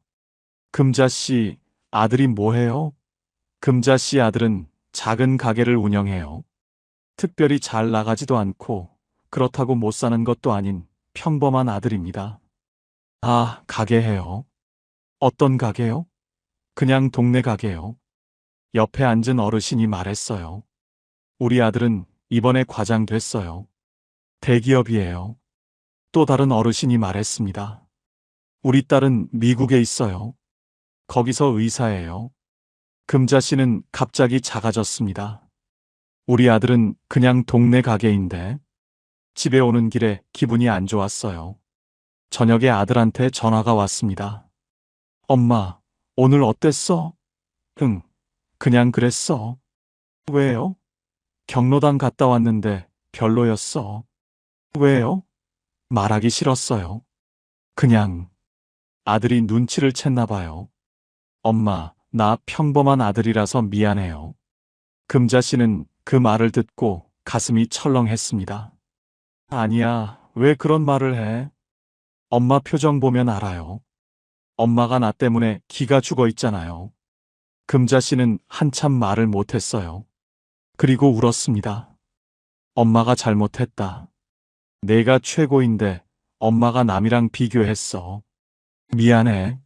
금자 씨 아들이 뭐해요? 금자 씨 아들은 작은 가게를 운영해요. 특별히 잘 나가지도 않고 그렇다고 못 사는 것도 아닌 평범한 아들입니다. 아, 가게 해요. 어떤 가게요? 그냥 동네 가게요. 옆에 앉은 어르신이 말했어요. 우리 아들은 이번에 과장 됐어요. 대기업이에요. 또 다른 어르신이 말했습니다. 우리 딸은 미국에 있어요. 거기서 의사예요. 금자 씨는 갑자기 작아졌습니다. 우리 아들은 그냥 동네 가게인데. 집에 오는 길에 기분이 안 좋았어요. 저녁에 아들한테 전화가 왔습니다. 엄마, 오늘 어땠어? 응, 그냥 그랬어. 왜요? 경로당 갔다 왔는데 별로였어. 왜요? 말하기 싫었어요. 그냥. 아들이 눈치를 챘나 봐요. 엄마, 나 평범한 아들이라서 미안해요. 금자 씨는 그 말을 듣고 가슴이 철렁했습니다. 아니야, 왜 그런 말을 해? 엄마 표정 보면 알아요. 엄마가 나 때문에 기가 죽어 있잖아요. 금자 씨는 한참 말을 못했어요. 그리고 울었습니다. 엄마가 잘못했다. 내가 최고인데 엄마가 남이랑 비교했어. 미안해.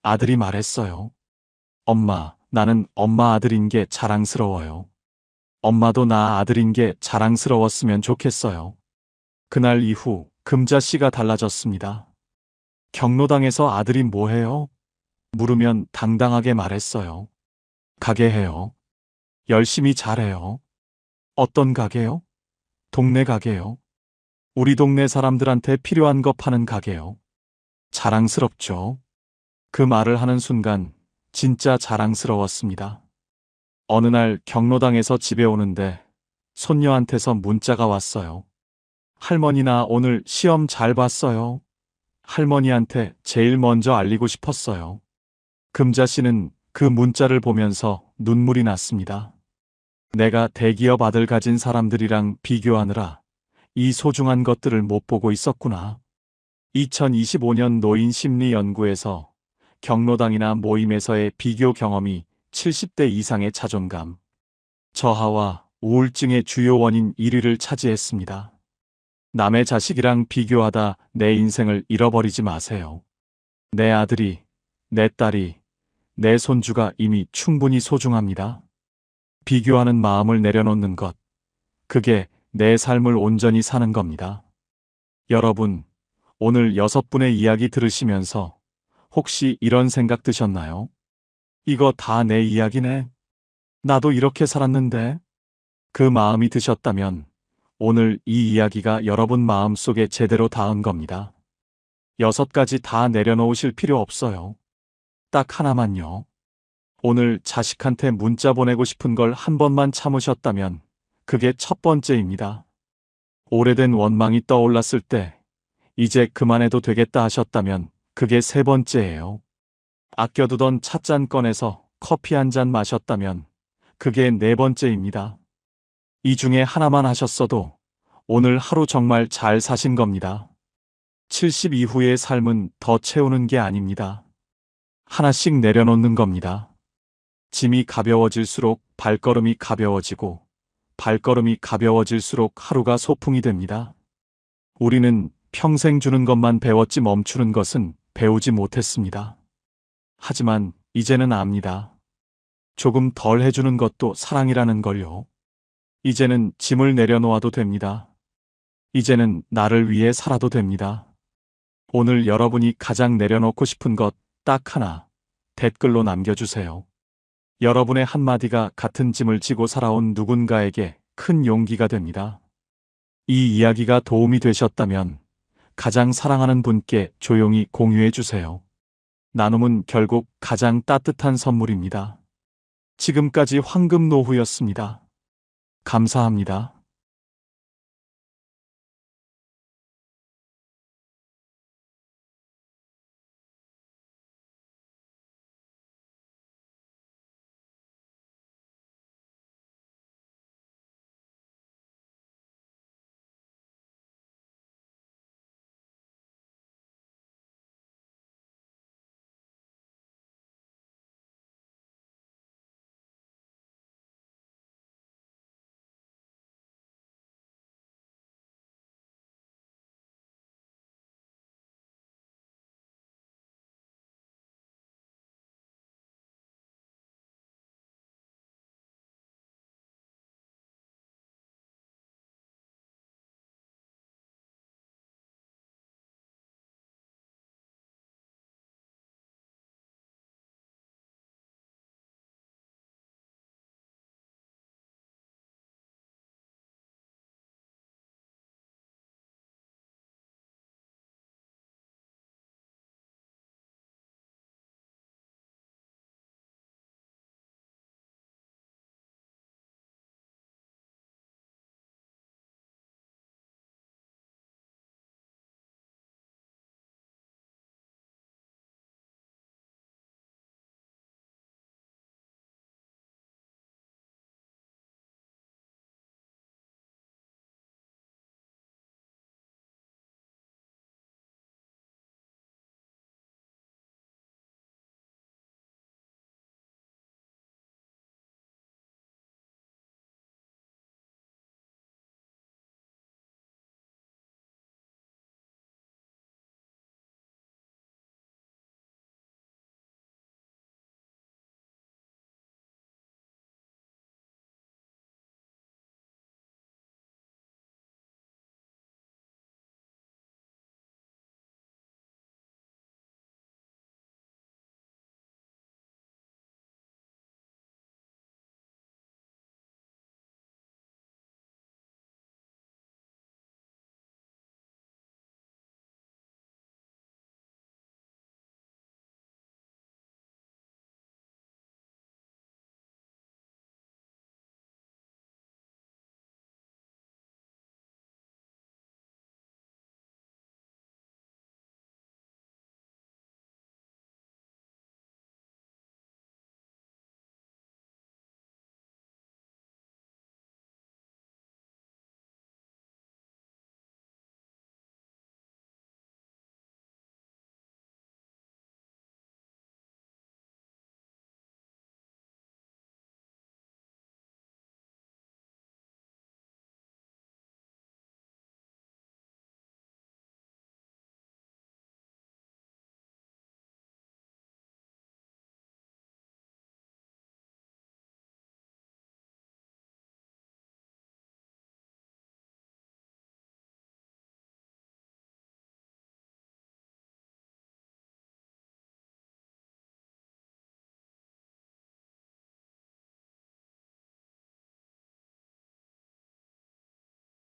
아들이 말했어요. 엄마, 나는 엄마 아들인 게 자랑스러워요. 엄마도 나 아들인 게 자랑스러웠으면 좋겠어요. 그날 이후 금자 씨가 달라졌습니다. 경로당에서 아들이 뭐해요? 물으면 당당하게 말했어요. 가게 해요. 열심히 잘해요. 어떤 가게요? 동네 가게요. 우리 동네 사람들한테 필요한 거 파는 가게요. 자랑스럽죠? 그 말을 하는 순간 진짜 자랑스러웠습니다. 어느 날 경로당에서 집에 오는데 손녀한테서 문자가 왔어요. 할머니 나 오늘 시험 잘 봤어요. 할머니한테 제일 먼저 알리고 싶었어요. 금자 씨는 그 문자를 보면서 눈물이 났습니다. 내가 대기업 아들 가진 사람들이랑 비교하느라 이 소중한 것들을 못 보고 있었구나. 2025년 노인심리연구에서 경로당이나 모임에서의 비교 경험이 70대 이상의 자존감, 저하와 우울증의 주요 원인 1위를 차지했습니다. 남의 자식이랑 비교하다 내 인생을 잃어버리지 마세요. 내 아들이, 내 딸이, 내 손주가 이미 충분히 소중합니다. 비교하는 마음을 내려놓는 것, 그게 내 삶을 온전히 사는 겁니다. 여러분, 오늘 6분의 이야기 들으시면서 혹시 이런 생각 드셨나요? 이거 다 내 이야기네. 나도 이렇게 살았는데. 그 마음이 드셨다면 오늘 이 이야기가 여러분 마음속에 제대로 닿은 겁니다. 6가지 다 내려놓으실 필요 없어요. 딱 하나만요. 오늘 자식한테 문자 보내고 싶은 걸 한 번만 참으셨다면 그게 첫 번째입니다. 오래된 원망이 떠올랐을 때 이제 그만해도 되겠다 하셨다면 그게 세 번째예요. 아껴두던 찻잔 꺼내서 커피 한 잔 마셨다면 그게 네 번째입니다. 이 중에 하나만 하셨어도 오늘 하루 정말 잘 사신 겁니다. 70 이후의 삶은 더 채우는 게 아닙니다. 하나씩 내려놓는 겁니다. 짐이 가벼워질수록 발걸음이 가벼워지고 발걸음이 가벼워질수록 하루가 소풍이 됩니다. 우리는 평생 주는 것만 배웠지 멈추는 것은 배우지 못했습니다. 하지만 이제는 압니다. 조금 덜 해주는 것도 사랑이라는 걸요. 이제는 짐을 내려놓아도 됩니다. 이제는 나를 위해 살아도 됩니다. 오늘 여러분이 가장 내려놓고 싶은 것 딱 하나 댓글로 남겨주세요. 여러분의 한마디가 같은 짐을 지고 살아온 누군가에게 큰 용기가 됩니다. 이 이야기가 도움이 되셨다면 가장 사랑하는 분께 조용히 공유해 주세요. 나눔은 결국 가장 따뜻한 선물입니다. 지금까지 황금노후였습니다. 감사합니다.